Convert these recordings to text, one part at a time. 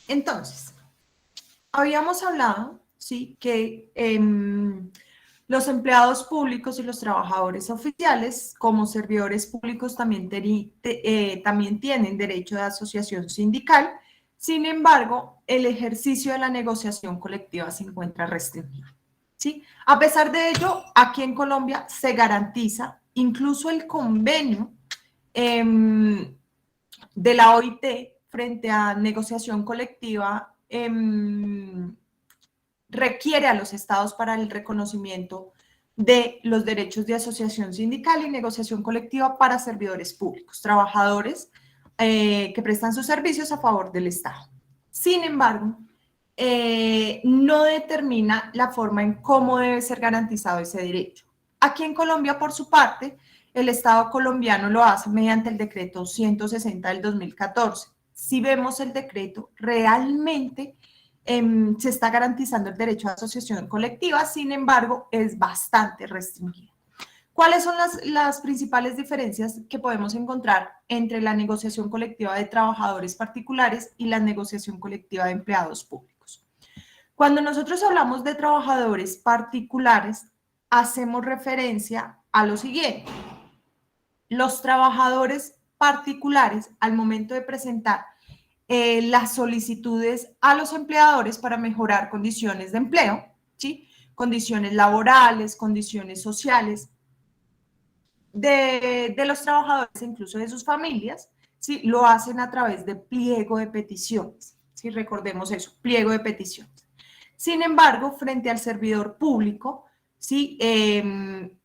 Entonces, habíamos hablado, sí, que los empleados públicos y los trabajadores oficiales, como servidores públicos, también tienen derecho de asociación sindical. Sin embargo, el ejercicio de la negociación colectiva se encuentra restringido, ¿sí? A pesar de ello, aquí en Colombia se garantiza incluso el convenio de la OIT frente a negociación colectiva requiere a los estados para el reconocimiento de los derechos de asociación sindical y negociación colectiva para servidores públicos, trabajadores que prestan sus servicios a favor del Estado. Sin embargo, no determina la forma en cómo debe ser garantizado ese derecho. Aquí en Colombia, por su parte, el Estado colombiano lo hace mediante el decreto 160 del 2014. Si vemos el decreto, realmente se está garantizando el derecho a asociación colectiva, sin embargo, es bastante restringido. ¿Cuáles son las principales diferencias que podemos encontrar entre la negociación colectiva de trabajadores particulares y la negociación colectiva de empleados públicos? Cuando nosotros hablamos de trabajadores particulares, hacemos referencia a lo siguiente. Los trabajadores particulares, al momento de presentar las solicitudes a los empleadores para mejorar condiciones de empleo, ¿sí? Condiciones laborales, condiciones sociales de los trabajadores e incluso de sus familias, ¿sí? Lo hacen a través de pliego de peticiones, ¿sí? Recordemos eso, pliego de peticiones. Sin embargo, frente al servidor público, ¿sí?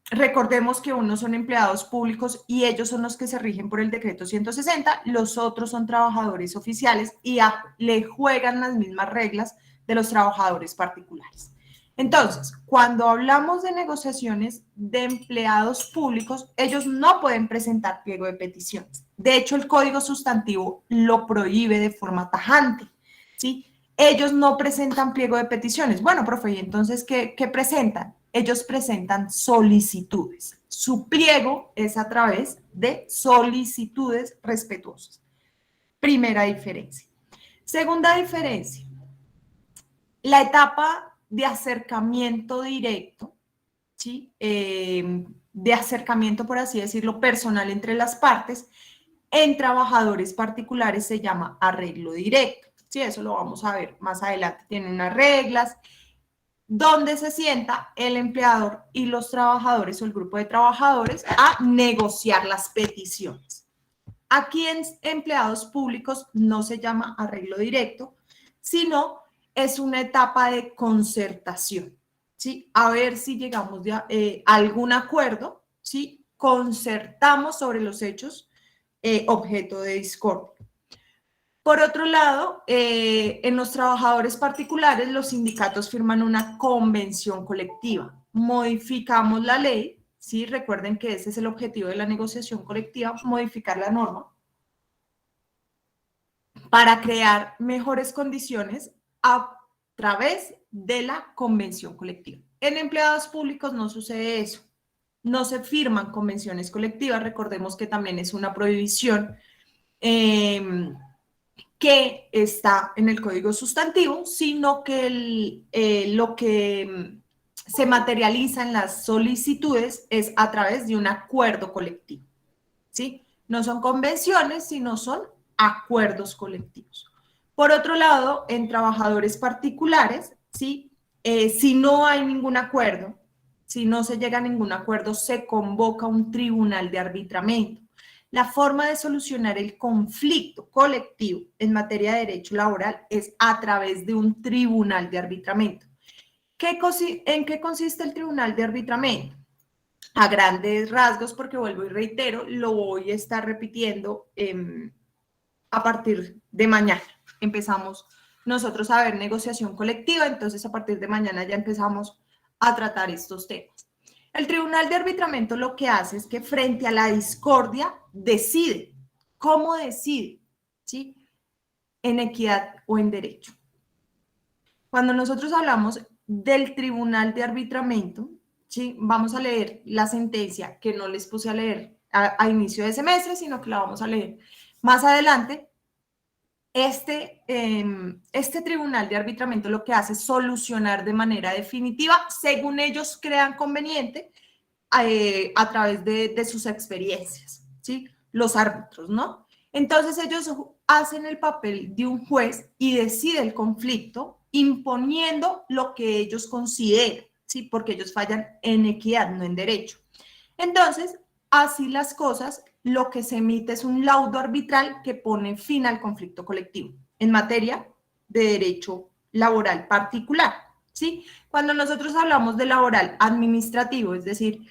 Recordemos que unos son empleados públicos y ellos son los que se rigen por el decreto 160, los otros son trabajadores oficiales y le juegan las mismas reglas de los trabajadores particulares. Entonces, cuando hablamos de negociaciones de empleados públicos, ellos no pueden presentar pliego de peticiones. De hecho, el Código Sustantivo lo prohíbe de forma tajante, ¿sí? Ellos no presentan pliego de peticiones. Bueno, profe, ¿y entonces qué presentan? Ellos presentan solicitudes. Su pliego es a través de solicitudes respetuosas. Primera diferencia. Segunda diferencia. La etapa de acercamiento directo, ¿sí? De acercamiento, por así decirlo, personal entre las partes, en trabajadores particulares se llama arreglo directo. Sí, eso lo vamos a ver más adelante. Tiene unas reglas donde se sienta el empleador y los trabajadores o el grupo de trabajadores a negociar las peticiones. Aquí en empleados públicos no se llama arreglo directo, sino es una etapa de concertación, ¿sí? A ver si llegamos a algún acuerdo, ¿sí? Concertamos sobre los hechos objeto de discordia. Por otro lado, en los trabajadores particulares, los sindicatos firman una convención colectiva. Modificamos la ley, ¿sí? Recuerden que ese es el objetivo de la negociación colectiva, modificar la norma para crear mejores condiciones a través de la convención colectiva. En empleados públicos no sucede eso. No se firman convenciones colectivas. Recordemos que también es una prohibición que está en el Código Sustantivo, sino que lo que se materializa en las solicitudes es a través de un acuerdo colectivo, ¿sí? No son convenciones, sino son acuerdos colectivos. Por otro lado, en trabajadores particulares, ¿sí? Si no hay ningún acuerdo, si no se llega a ningún acuerdo, se convoca un tribunal de arbitramiento. La forma de solucionar el conflicto colectivo en materia de derecho laboral es a través de un tribunal de arbitramiento. ¿En qué consiste el tribunal de arbitramiento? A grandes rasgos, porque vuelvo y reitero, lo voy a estar repitiendo a partir de mañana. Empezamos nosotros a ver negociación colectiva, entonces a partir de mañana ya empezamos a tratar estos temas. El Tribunal de Arbitramiento lo que hace es que frente a la discordia decide. ¿Cómo decide? ¿Sí? En equidad o en derecho. Cuando nosotros hablamos del Tribunal de Arbitramiento, ¿sí? Vamos a leer la sentencia que no les puse a leer a inicio de semestre, sino que la vamos a leer más adelante. Este tribunal de arbitramiento lo que hace es solucionar de manera definitiva, según ellos crean conveniente, a través de sus experiencias, ¿sí? Los árbitros, ¿no? Entonces ellos hacen el papel de un juez y decide el conflicto imponiendo lo que ellos consideran, ¿sí? Porque ellos fallan en equidad, no en derecho. Entonces, así las cosas, lo que se emite es un laudo arbitral que pone fin al conflicto colectivo en materia de derecho laboral particular, ¿sí? Cuando nosotros hablamos de laboral administrativo, es decir,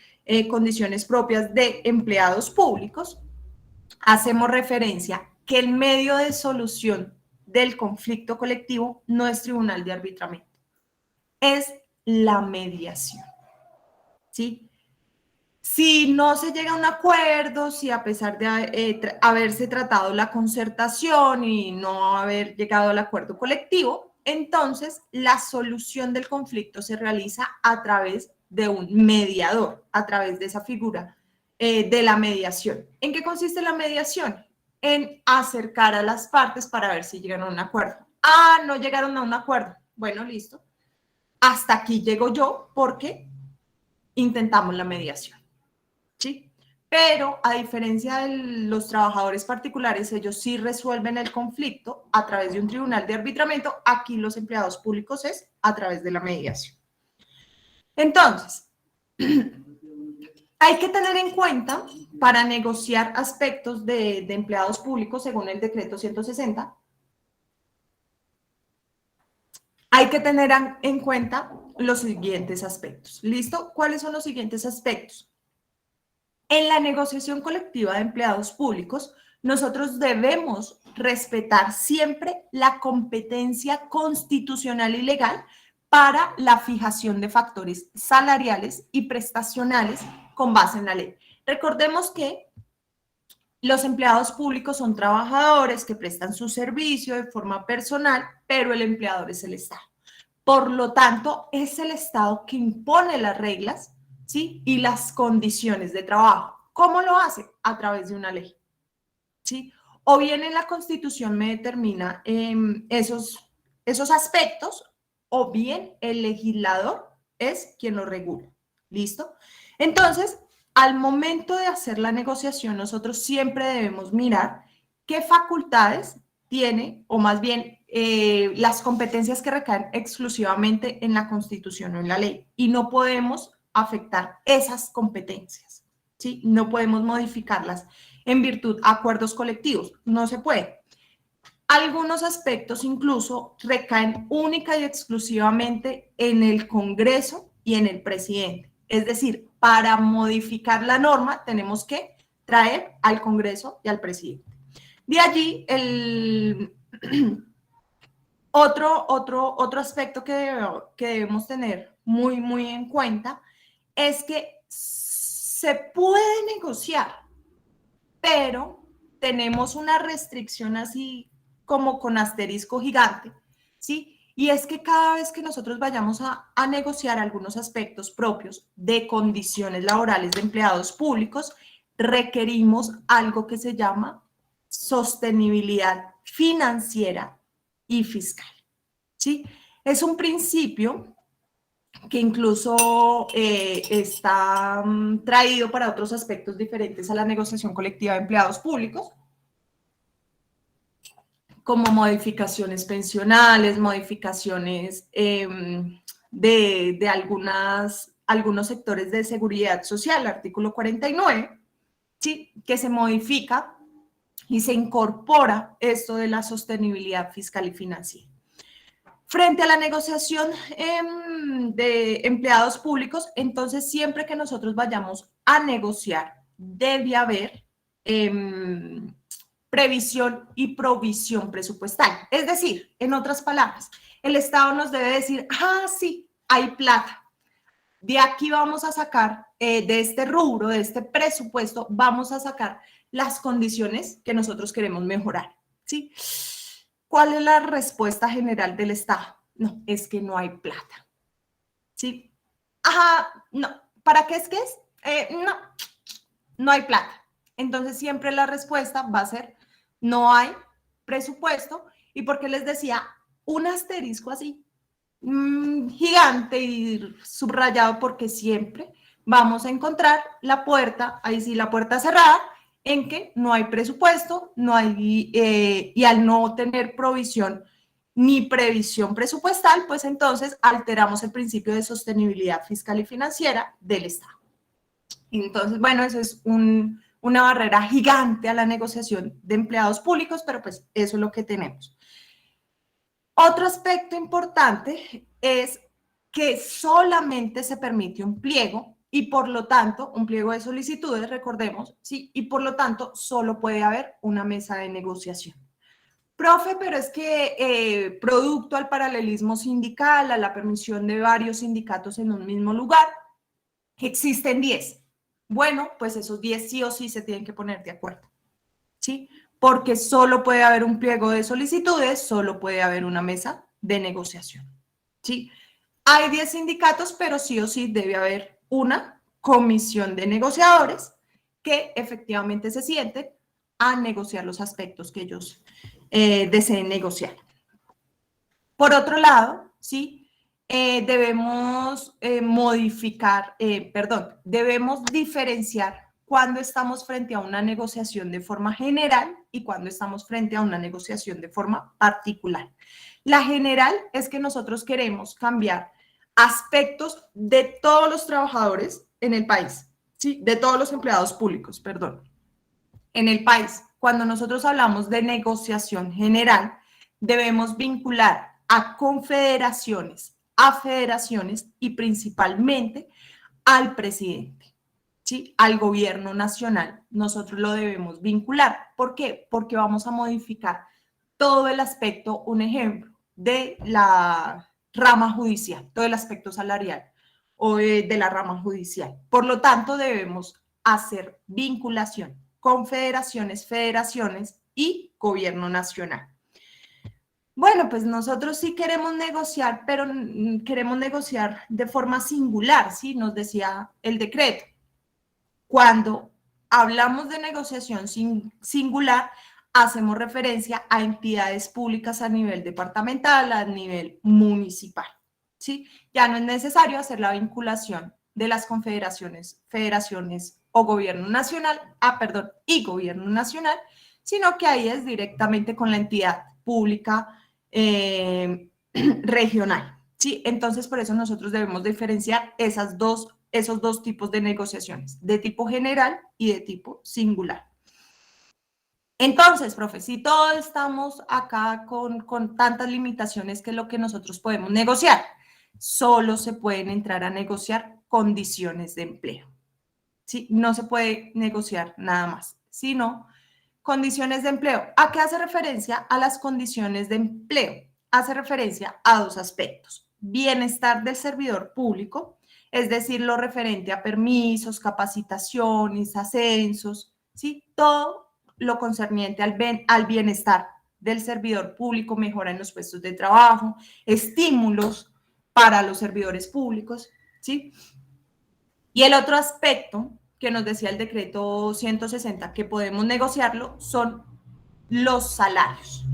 condiciones propias de empleados públicos, hacemos referencia que el medio de solución del conflicto colectivo no es tribunal de arbitramiento, es la mediación, ¿sí? Si no se llega a un acuerdo, si a pesar de haberse tratado la concertación y no haber llegado al acuerdo colectivo, entonces la solución del conflicto se realiza a través de un mediador, a través de esa figura de la mediación. ¿En qué consiste la mediación? En acercar a las partes para ver si llegan a un acuerdo. Ah, no llegaron a un acuerdo. Bueno, listo. Hasta aquí llego yo porque intentamos la mediación. ¿Sí? Pero a diferencia de los trabajadores particulares, ellos sí resuelven el conflicto a través de un tribunal de arbitramiento. Aquí los empleados públicos es a través de la mediación. Entonces, hay que tener en cuenta para negociar aspectos de empleados públicos según el decreto 160, hay que tener en cuenta los siguientes aspectos. ¿Listo? ¿Cuáles son los siguientes aspectos? En la negociación colectiva de empleados públicos, nosotros debemos respetar siempre la competencia constitucional y legal para la fijación de factores salariales y prestacionales con base en la ley. Recordemos que los empleados públicos son trabajadores que prestan su servicio de forma personal, pero el empleador es el Estado. Por lo tanto, es el Estado que impone las reglas, ¿sí? Y las condiciones de trabajo. ¿Cómo lo hace? A través de una ley, ¿sí? O bien en la Constitución me determina esos aspectos, o bien el legislador es quien lo regula. ¿Listo? Entonces, al momento de hacer la negociación, nosotros siempre debemos mirar qué facultades tiene, o más bien las competencias que recaen exclusivamente en la Constitución o en la ley. Y no podemos afectar esas competencias, ¿sí? No podemos modificarlas en virtud de acuerdos colectivos. No se puede. Algunos aspectos incluso recaen única y exclusivamente en el Congreso y en el presidente. Es decir, para modificar la norma tenemos que traer al Congreso y al presidente. De allí, otro aspecto que debemos tener muy en cuenta es que se puede negociar, pero tenemos una restricción así como con asterisco gigante, ¿sí? Y es que cada vez que nosotros vayamos a negociar algunos aspectos propios de condiciones laborales de empleados públicos, requerimos algo que se llama sostenibilidad financiera y fiscal, ¿sí? Es un principio que incluso está traído para otros aspectos diferentes a la negociación colectiva de empleados públicos, como modificaciones pensionales, modificaciones de algunos sectores de seguridad social, artículo 49, ¿sí? Que se modifica y se incorpora esto de la sostenibilidad fiscal y financiera. Frente a la negociación de empleados públicos, entonces siempre que nosotros vayamos a negociar, debe haber previsión y provisión presupuestal. Es decir, en otras palabras, el Estado nos debe decir, ah, sí, hay plata. De aquí vamos a sacar, de este rubro, de este presupuesto, vamos a sacar las condiciones que nosotros queremos mejorar, ¿sí? ¿Cuál es la respuesta general del Estado? No, es que no hay plata. ¿Sí? Ajá, no. ¿Para qué es que es? No, no hay plata. Entonces siempre la respuesta va a ser no hay presupuesto y porque les decía un asterisco así gigante y subrayado porque siempre vamos a encontrar la puerta, ahí sí la puerta cerrada, en que no hay presupuesto, no hay, y al no tener provisión ni previsión presupuestal, pues entonces alteramos el principio de sostenibilidad fiscal y financiera del Estado. Entonces, bueno, eso es una barrera gigante a la negociación de empleados públicos, pero pues eso es lo que tenemos. Otro aspecto importante es que solamente se permite un pliego y por lo tanto, un pliego de solicitudes, recordemos, ¿sí? Y por lo tanto, solo puede haber una mesa de negociación. Profe, pero es que producto al paralelismo sindical, a la permisión de varios sindicatos en un mismo lugar, existen 10. Bueno, pues esos 10 sí o sí se tienen que poner de acuerdo, ¿sí? Porque solo puede haber un pliego de solicitudes, solo puede haber una mesa de negociación, ¿sí? Hay 10 sindicatos, pero sí o sí debe haber una comisión de negociadores que efectivamente se sienten a negociar los aspectos que ellos deseen negociar. Por otro lado, ¿sí? Debemos debemos diferenciar cuando estamos frente a una negociación de forma general y cuando estamos frente a una negociación de forma particular. La general es que nosotros queremos cambiar aspectos de todos los trabajadores en el país, ¿sí? De todos los empleados públicos, perdón, en el país. Cuando nosotros hablamos de negociación general, debemos vincular a confederaciones, a federaciones y principalmente al presidente, ¿sí? Al gobierno nacional. Nosotros lo debemos vincular. ¿Por qué? Porque vamos a modificar todo el aspecto, un ejemplo, de la rama judicial, todo el aspecto salarial o de la rama judicial. Por lo tanto, debemos hacer vinculación, confederaciones, federaciones y gobierno nacional. Bueno, pues nosotros sí queremos negociar, pero queremos negociar de forma singular, ¿sí? Nos decía el decreto. Cuando hablamos de negociación singular, hacemos referencia a entidades públicas a nivel departamental, a nivel municipal, ¿sí? Ya no es necesario hacer la vinculación de las confederaciones, federaciones o gobierno nacional, y gobierno nacional, sino que ahí es directamente con la entidad pública regional, ¿sí? Entonces, por eso nosotros debemos diferenciar esos dos tipos de negociaciones, de tipo general y de tipo singular. Entonces, profe, si todos estamos acá con tantas limitaciones, ¿qué es lo que nosotros podemos negociar? Solo se pueden entrar a negociar condiciones de empleo, ¿sí? No se puede negociar nada más, sino condiciones de empleo. ¿A qué hace referencia? A las condiciones de empleo. Hace referencia a dos aspectos. Bienestar del servidor público, es decir, lo referente a permisos, capacitaciones, ascensos, ¿sí? Todo lo concerniente al bienestar del servidor público, mejora en los puestos de trabajo, estímulos para los servidores públicos, ¿sí? Y el otro aspecto que nos decía el decreto 160 que podemos negociarlo son los salarios.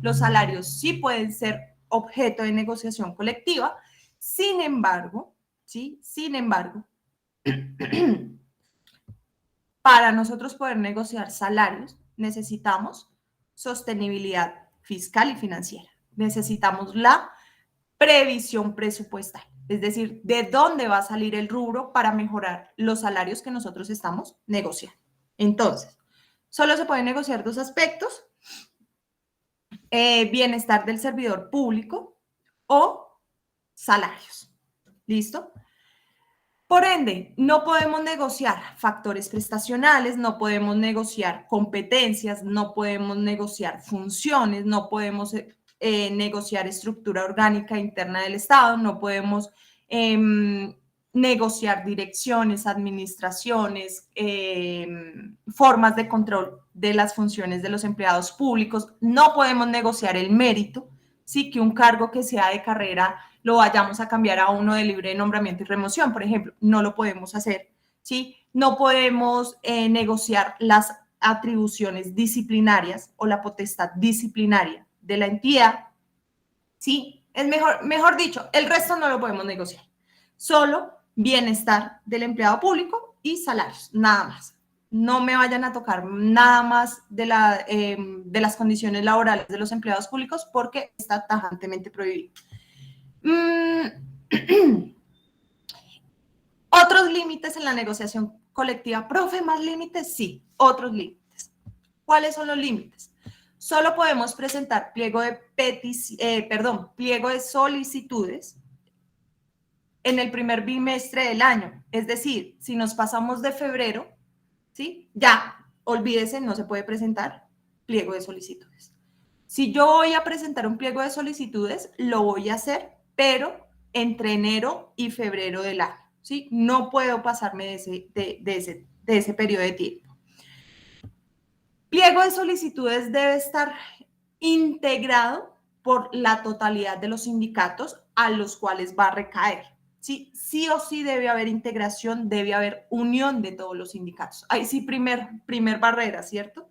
Los salarios sí pueden ser objeto de negociación colectiva, sin embargo, ¿sí? Sin embargo, para nosotros poder negociar salarios necesitamos sostenibilidad fiscal y financiera. Necesitamos la previsión presupuestal, es decir, de dónde va a salir el rubro para mejorar los salarios que nosotros estamos negociando. Entonces, solo se pueden negociar dos aspectos, bienestar del servidor público o salarios. ¿Listo? Por ende, no podemos negociar factores prestacionales, no podemos negociar competencias, no podemos negociar funciones, no podemos negociar estructura orgánica interna del Estado, no podemos negociar direcciones, administraciones, formas de control de las funciones de los empleados públicos, no podemos negociar el mérito, sí, que un cargo que sea de carrera lo vayamos a cambiar a uno de libre nombramiento y remoción, por ejemplo, no lo podemos hacer, ¿sí? No podemos negociar las atribuciones disciplinarias o la potestad disciplinaria de la entidad, ¿sí? Es mejor dicho, el resto no lo podemos negociar. Solo bienestar del empleado público y salarios, nada más. No me vayan a tocar nada más de las condiciones laborales de los empleados públicos porque está tajantemente prohibido. Otros límites en la negociación colectiva. Profe, ¿más límites? Sí, otros límites. ¿Cuáles son los límites? Solo podemos presentar pliego de solicitudes en el primer bimestre del año. Es decir, si nos pasamos de febrero, ¿sí? Ya, olvídese, no se puede presentar pliego de solicitudes. Si yo voy a presentar un pliego de solicitudes, lo voy a hacer, pero entre enero y febrero del año, ¿sí? No puedo pasarme de ese periodo de tiempo. Pliego de solicitudes debe estar integrado por la totalidad de los sindicatos a los cuales va a recaer. ¿Sí? Sí o sí debe haber integración, debe haber unión de todos los sindicatos. Ahí sí, primer barrera, ¿cierto?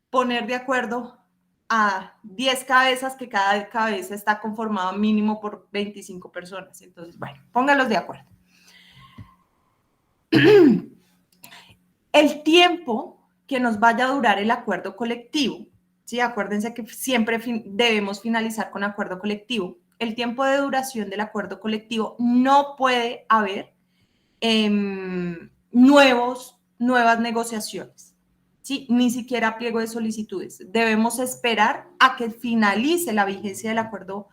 Poner de acuerdo a 10 cabezas, que cada cabeza está conformada mínimo por 25 personas. Entonces, bueno, póngalos de acuerdo. El tiempo que nos vaya a durar el acuerdo colectivo, ¿sí? Acuérdense que siempre debemos finalizar con acuerdo colectivo. El tiempo de duración del acuerdo colectivo no puede haber nuevas negociaciones, ¿sí? Ni siquiera pliego de solicitudes. Debemos esperar a que finalice la vigencia del acuerdo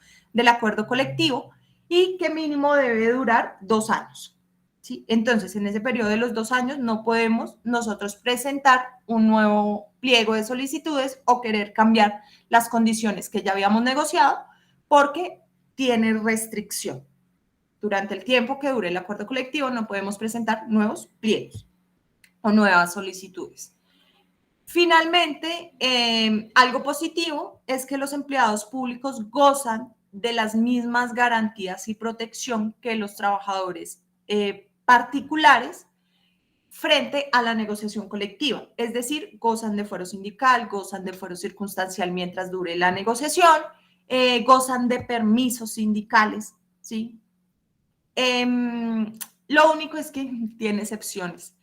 colectivo y que mínimo debe durar 2 años. ¿Sí? Entonces, en ese periodo de los 2 años no podemos nosotros presentar un nuevo pliego de solicitudes o querer cambiar las condiciones que ya habíamos negociado porque tiene restricción. Durante el tiempo que dure el acuerdo colectivo no podemos presentar nuevos pliegos o nuevas solicitudes. Finalmente, algo positivo es que los empleados públicos gozan de las mismas garantías y protección que los trabajadores particulares frente a la negociación colectiva. Es decir, gozan de fuero sindical, gozan de fuero circunstancial mientras dure la negociación, gozan de permisos sindicales, ¿sí? Lo único es que tiene excepciones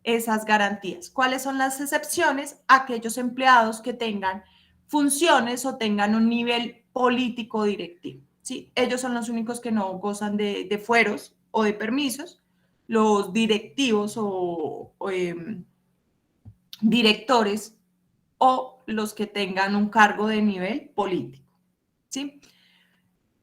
esas garantías. ¿Cuáles son las excepciones? Aquellos empleados que tengan funciones o tengan un nivel político directivo, ¿sí? Ellos son los únicos que no gozan de fueros o de permisos. Los directivos o directores o los que tengan un cargo de nivel político, ¿sí?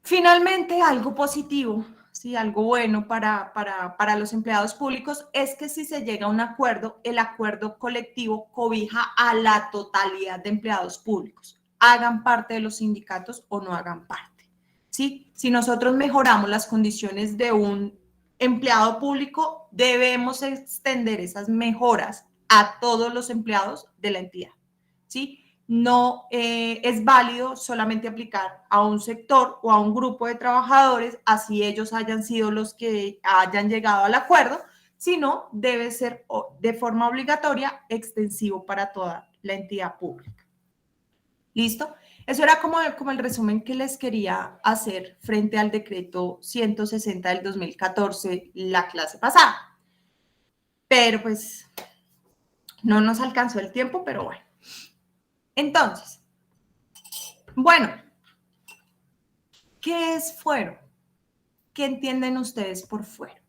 Finalmente, algo positivo, ¿sí? Algo bueno para los empleados públicos es que si se llega a un acuerdo, el acuerdo colectivo cobija a la totalidad de empleados públicos, hagan parte de los sindicatos o no hagan parte, ¿sí? Si nosotros mejoramos las condiciones de un empleado público, debemos extender esas mejoras a todos los empleados de la entidad, ¿sí? No es válido solamente aplicar a un sector o a un grupo de trabajadores, así ellos hayan sido los que hayan llegado al acuerdo, sino debe ser de forma obligatoria extensivo para toda la entidad pública. ¿Listo? Eso era como el resumen que les quería hacer frente al decreto 160 del 2014, la clase pasada. Pero pues no nos alcanzó el tiempo, pero bueno. Entonces, bueno, ¿qué es fuero? ¿Qué entienden ustedes por fuero?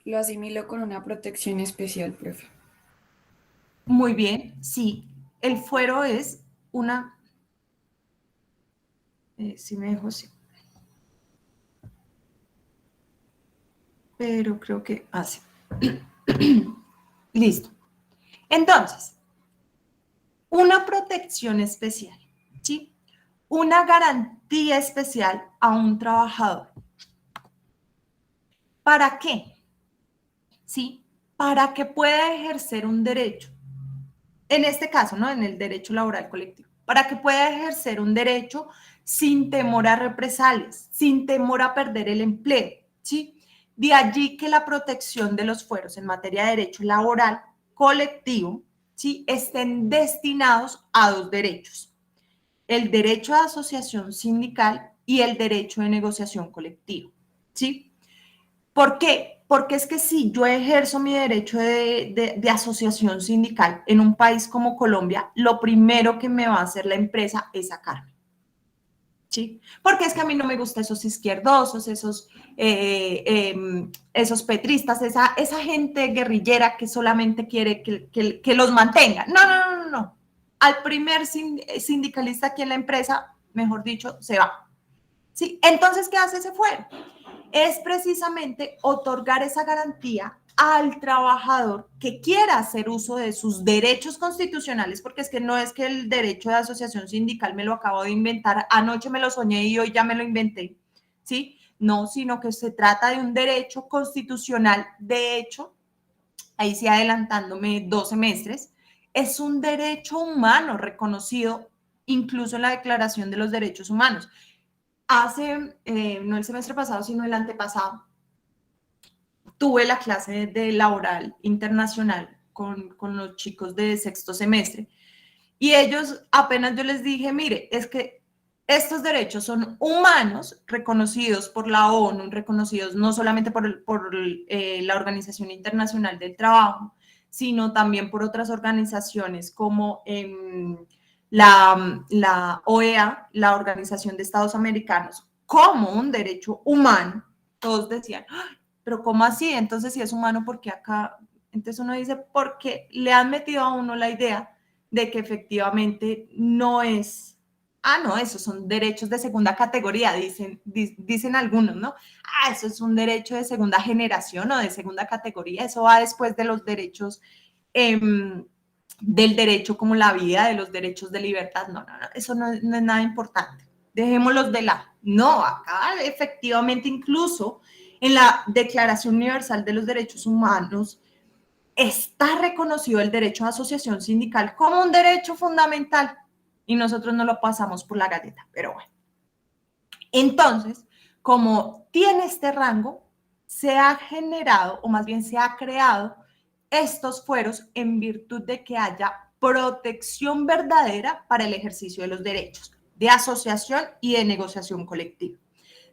Lo asimilo con una protección especial, profe. Muy bien, sí. El fuero es una... sí me dejo, sí. Pero creo que... Ah, sí. Listo. Entonces, una protección especial, ¿sí? Una garantía especial a un trabajador. ¿Para qué? ¿Sí? Para que pueda ejercer un derecho. En este caso, ¿no? En el derecho laboral colectivo. Para que pueda ejercer un derecho sin temor a represalias, sin temor a perder el empleo, ¿sí? De allí que la protección de los fueros en materia de derecho laboral colectivo, ¿sí?, estén destinados a dos derechos: el derecho de asociación sindical y el derecho de negociación colectiva, ¿sí? ¿Por qué? Porque es que si yo ejerzo mi derecho de asociación sindical en un país como Colombia, lo primero que me va a hacer la empresa es sacarme. ¿Sí? Porque es que a mí no me gustan esos izquierdosos, esos petristas, esa gente guerrillera que solamente quiere que los mantenga. No, no, no, no, no. Al primer sindicalista aquí en la empresa, mejor dicho, se va. ¿Sí? Entonces, ¿qué hace ese fuero? Es precisamente otorgar esa garantía al trabajador que quiera hacer uso de sus derechos constitucionales, porque es que no es que el derecho de asociación sindical me lo acabo de inventar, anoche me lo soñé y hoy ya me lo inventé, ¿sí? No, sino que se trata de un derecho constitucional. De hecho, ahí sí adelantándome 2 semestres, es un derecho humano reconocido incluso en la Declaración de los Derechos Humanos. Hace, no el semestre pasado, sino el antepasado, tuve la clase de laboral internacional con los chicos de sexto semestre y ellos apenas yo les dije, mire, es que estos derechos son humanos reconocidos por la ONU, reconocidos no solamente por la Organización Internacional del Trabajo, sino también por otras organizaciones como la OEA, la Organización de Estados Americanos, como un derecho humano. Todos decían, pero ¿cómo así? Entonces, si es humano, ¿por qué acá? Entonces uno dice, porque le han metido a uno la idea de que efectivamente no es, no, esos son derechos de segunda categoría, dicen algunos, ¿no? Eso es un derecho de segunda generación o de segunda categoría, eso va después de los derechos, del derecho como la vida, de los derechos de libertad. No, no, no, eso no es nada importante. Dejémoslos de lado. No, acá efectivamente incluso en la Declaración Universal de los Derechos Humanos está reconocido el derecho a asociación sindical como un derecho fundamental y nosotros no lo pasamos por la galleta, pero bueno. Entonces, como tiene este rango, se ha generado, o más bien se ha creado estos fueros en virtud de que haya protección verdadera para el ejercicio de los derechos de asociación y de negociación colectiva,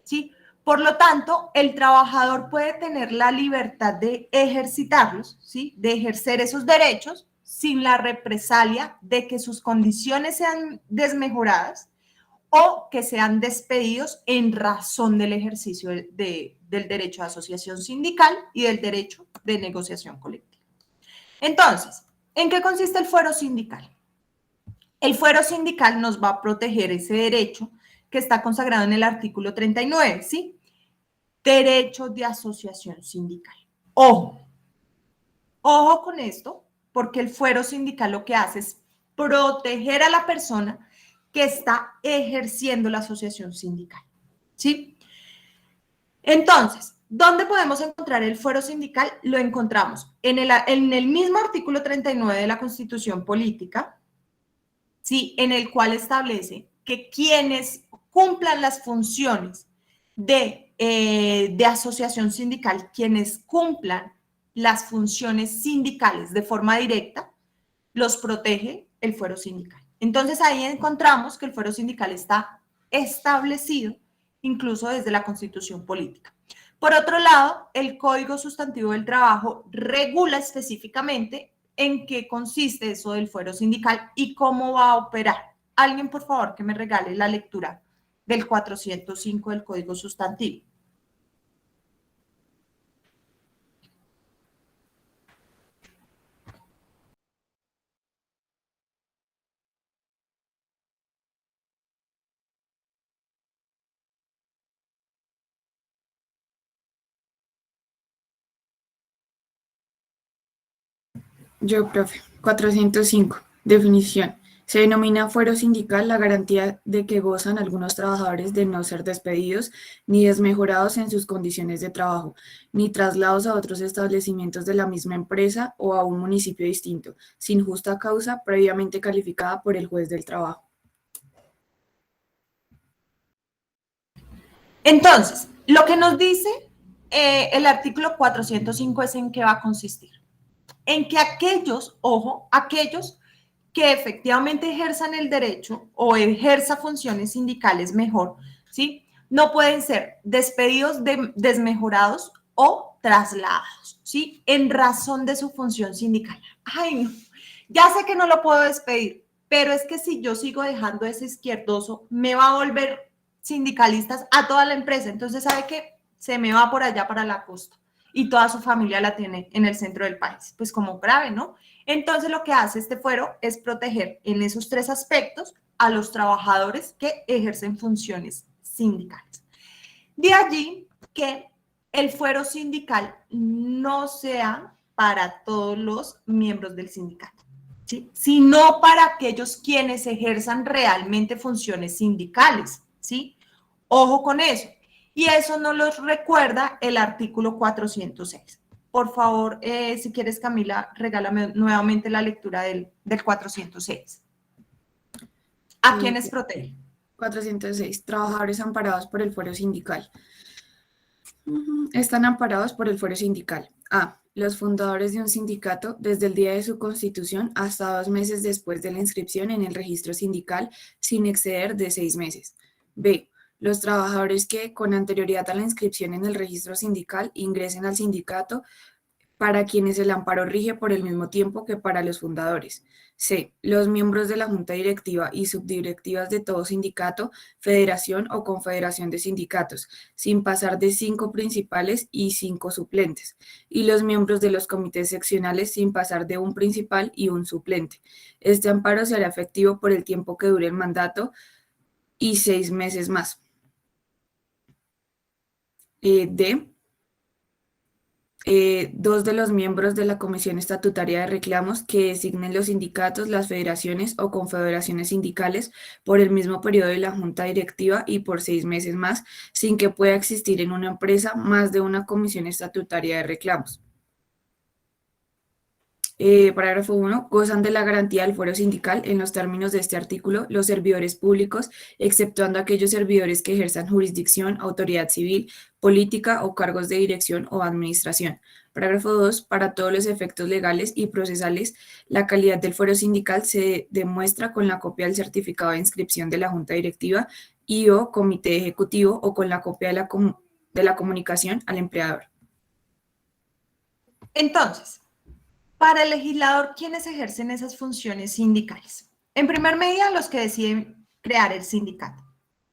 ¿sí? Por lo tanto, el trabajador puede tener la libertad de ejercitarlos, ¿sí?, de ejercer esos derechos sin la represalia de que sus condiciones sean desmejoradas o que sean despedidos en razón del ejercicio del derecho de asociación sindical y del derecho de negociación colectiva. Entonces, ¿en qué consiste el fuero sindical? El fuero sindical nos va a proteger ese derecho que está consagrado en el artículo 39, ¿sí? Derecho de asociación sindical. Ojo, ojo con esto, porque el fuero sindical lo que hace es proteger a la persona que está ejerciendo la asociación sindical, ¿sí? Entonces, ¿dónde podemos encontrar el fuero sindical? Lo encontramos en el mismo artículo 39 de la Constitución Política, ¿sí?, en el cual establece que quienes cumplan las funciones de asociación sindical, quienes cumplan las funciones sindicales de forma directa, los protege el fuero sindical. Entonces ahí encontramos que el fuero sindical está establecido incluso desde la Constitución Política. Por otro lado, el Código Sustantivo del Trabajo regula específicamente en qué consiste eso del fuero sindical y cómo va a operar. Alguien, por favor, que me regale la lectura del 405 del Código Sustantivo. Yo, profe. 405. Definición. Se denomina fuero sindical la garantía de que gozan algunos trabajadores de no ser despedidos ni desmejorados en sus condiciones de trabajo, ni traslados a otros establecimientos de la misma empresa o a un municipio distinto, sin justa causa previamente calificada por el juez del trabajo. Entonces, lo que nos dice el artículo 405 es en qué va a consistir. en que aquellos, ojo, aquellos que efectivamente ejerzan el derecho o ejerza funciones sindicales mejor, ¿sí? No pueden ser despedidos, desmejorados o trasladados, ¿sí? En razón de su función sindical. Ay, no. Ya sé que no lo puedo despedir, pero es que si yo sigo dejando ese izquierdoso, me va a volver sindicalistas a toda la empresa. Entonces, ¿sabe qué? Se me va por allá para la costa y toda su familia la tiene en el centro del país. Pues como grave, ¿no? Entonces, lo que hace este fuero es proteger en esos tres aspectos a los trabajadores que ejercen funciones sindicales. De allí que el fuero sindical no sea para todos los miembros del sindicato, ¿sí? Sino para aquellos quienes ejerzan realmente funciones sindicales, ¿sí? Ojo con eso. Y eso nos lo recuerda el artículo 406. Por favor, si quieres, Camila, regálame nuevamente la lectura del 406. ¿A quiénes protege? 406. Trabajadores amparados por el fuero sindical. Están amparados por el fuero sindical. A. Los fundadores de un sindicato desde el día de su constitución hasta 2 meses después de la inscripción en el registro sindical sin exceder de 6 meses. B. Los trabajadores que, con anterioridad a la inscripción en el registro sindical, ingresen al sindicato para quienes el amparo rige por el mismo tiempo que para los fundadores. C. Los miembros de la junta directiva y subdirectivas de todo sindicato, federación o confederación de sindicatos, sin pasar de 5 principales y 5 suplentes, y los miembros de los comités seccionales sin pasar de un principal y un suplente. Este amparo será efectivo por el tiempo que dure el mandato y 6 meses más. D. 2 de los miembros de la Comisión Estatutaria de Reclamos que designen los sindicatos, las federaciones o confederaciones sindicales por el mismo periodo de la Junta Directiva y por 6 meses más, sin que pueda existir en una empresa más de una Comisión Estatutaria de Reclamos. Parágrafo 1. Gozan de la garantía del fuero sindical en los términos de este artículo los servidores públicos, exceptuando aquellos servidores que ejerzan jurisdicción, autoridad civil, política o cargos de dirección o administración. Parágrafo 2. Para todos los efectos legales y procesales, la calidad del fuero sindical se demuestra con la copia del certificado de inscripción de la Junta Directiva y o Comité Ejecutivo o con la copia de la comunicación al empleador. Entonces, para el legislador, ¿quiénes ejercen esas funciones sindicales? En primer medida, los que deciden crear el sindicato.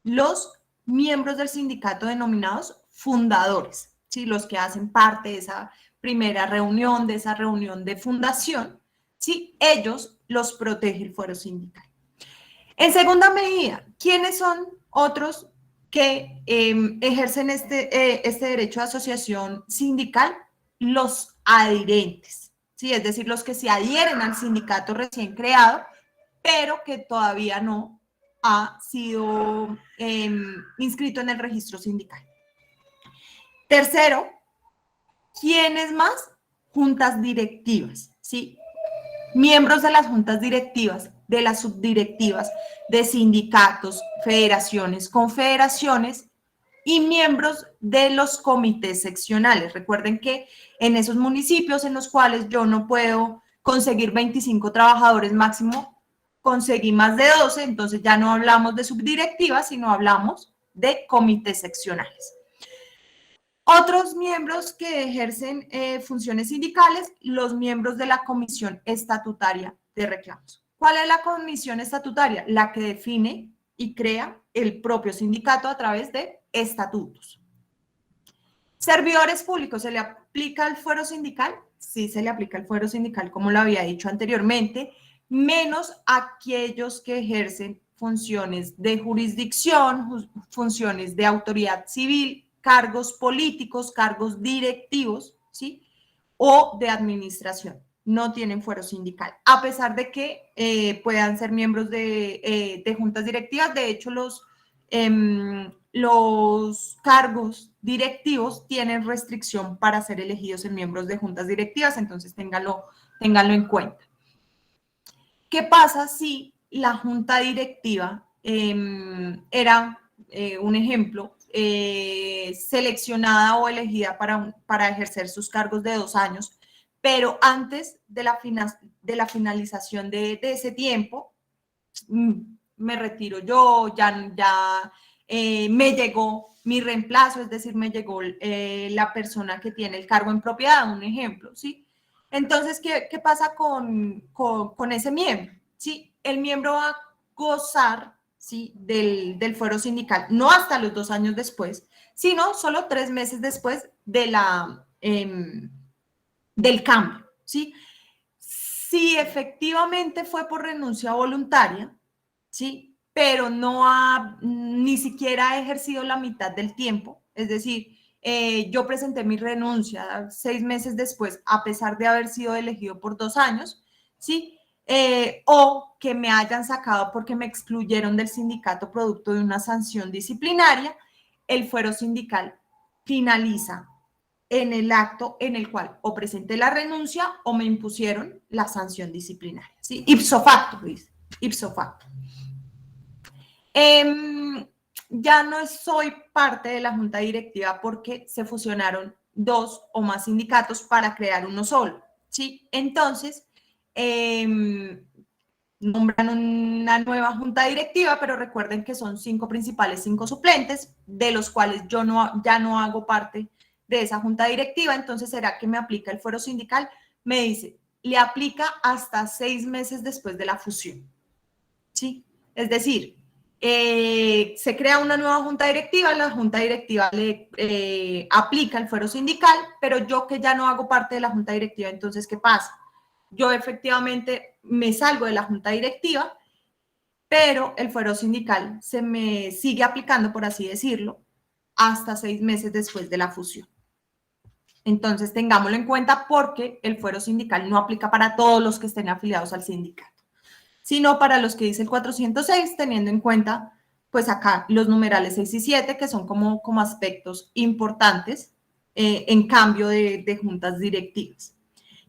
Los miembros del sindicato denominados fundadores, ¿sí? Los que hacen parte de esa primera reunión, de esa reunión de fundación, ¿sí? Ellos los protege el fuero sindical. En segunda medida, ¿quiénes son otros que ejercen este derecho de asociación sindical? Los adherentes, ¿sí? Es decir, los que se adhieren al sindicato recién creado, pero que todavía no ha sido inscrito en el registro sindical. Tercero, ¿quiénes más? Juntas directivas, ¿sí? Miembros de las juntas directivas, de las subdirectivas, de sindicatos, federaciones, confederaciones y miembros de los comités seccionales. Recuerden que en esos municipios en los cuales yo no puedo conseguir 25 trabajadores máximo, conseguí más de 12, entonces ya no hablamos de subdirectivas, sino hablamos de comités seccionales. Otros miembros que ejercen funciones sindicales, los miembros de la Comisión Estatutaria de Reclamos. ¿Cuál es la comisión estatutaria? La que define y crea el propio sindicato a través de estatutos. ¿Servidores públicos se le aplica el fuero sindical? Sí, se le aplica el fuero sindical, como lo había dicho anteriormente, menos aquellos que ejercen funciones de jurisdicción, funciones de autoridad civil, cargos políticos, cargos directivos, ¿sí? O de administración. No tienen fuero sindical, a pesar de que puedan ser miembros de juntas directivas. De hecho, los cargos directivos tienen restricción para ser elegidos en miembros de juntas directivas, entonces ténganlo en cuenta. ¿Qué pasa si la junta directiva era, un ejemplo, seleccionada o elegida para ejercer sus cargos de 2 años, pero antes de la finalización de ese tiempo, me retiro yo, ya me llegó mi reemplazo, es decir, me llegó la persona que tiene el cargo en propiedad, un ejemplo, ¿sí? Entonces, ¿qué pasa con ese miembro? ¿Sí? El miembro va a gozar, ¿sí?, del fuero sindical, no hasta los 2 años después, sino solo 3 meses después del cambio, ¿sí? Si efectivamente fue por renuncia voluntaria, ¿sí?, pero ni siquiera ha ejercido la mitad del tiempo, es decir, yo presenté mi renuncia 6 meses después, a pesar de haber sido elegido por 2 años, ¿sí? O que me hayan sacado porque me excluyeron del sindicato producto de una sanción disciplinaria, el fuero sindical finaliza en el acto en el cual o presenté la renuncia o me impusieron la sanción disciplinaria, ¿sí? Ipso facto, dice, ipso facto. Ya no soy parte de la junta directiva porque se fusionaron 2 o más sindicatos para crear uno solo, ¿sí? Entonces, nombran una nueva junta directiva, pero recuerden que son 5 principales, 5 suplentes, de los cuales yo ya no hago parte de esa junta directiva. Entonces, ¿será que me aplica el fuero sindical? Me dice, le aplica hasta 6 meses después de la fusión, ¿sí? Es decir, se crea una nueva junta directiva, la junta directiva le aplica el fuero sindical, pero yo que ya no hago parte de la junta directiva, entonces, ¿qué pasa? Yo efectivamente me salgo de la junta directiva, pero el fuero sindical se me sigue aplicando, por así decirlo, hasta 6 meses después de la fusión. Entonces, tengámoslo en cuenta porque el fuero sindical no aplica para todos los que estén afiliados al sindicato, sino para los que dice el 406, teniendo en cuenta, pues acá los numerales 6 y 7, que son como aspectos importantes en cambio de juntas directivas.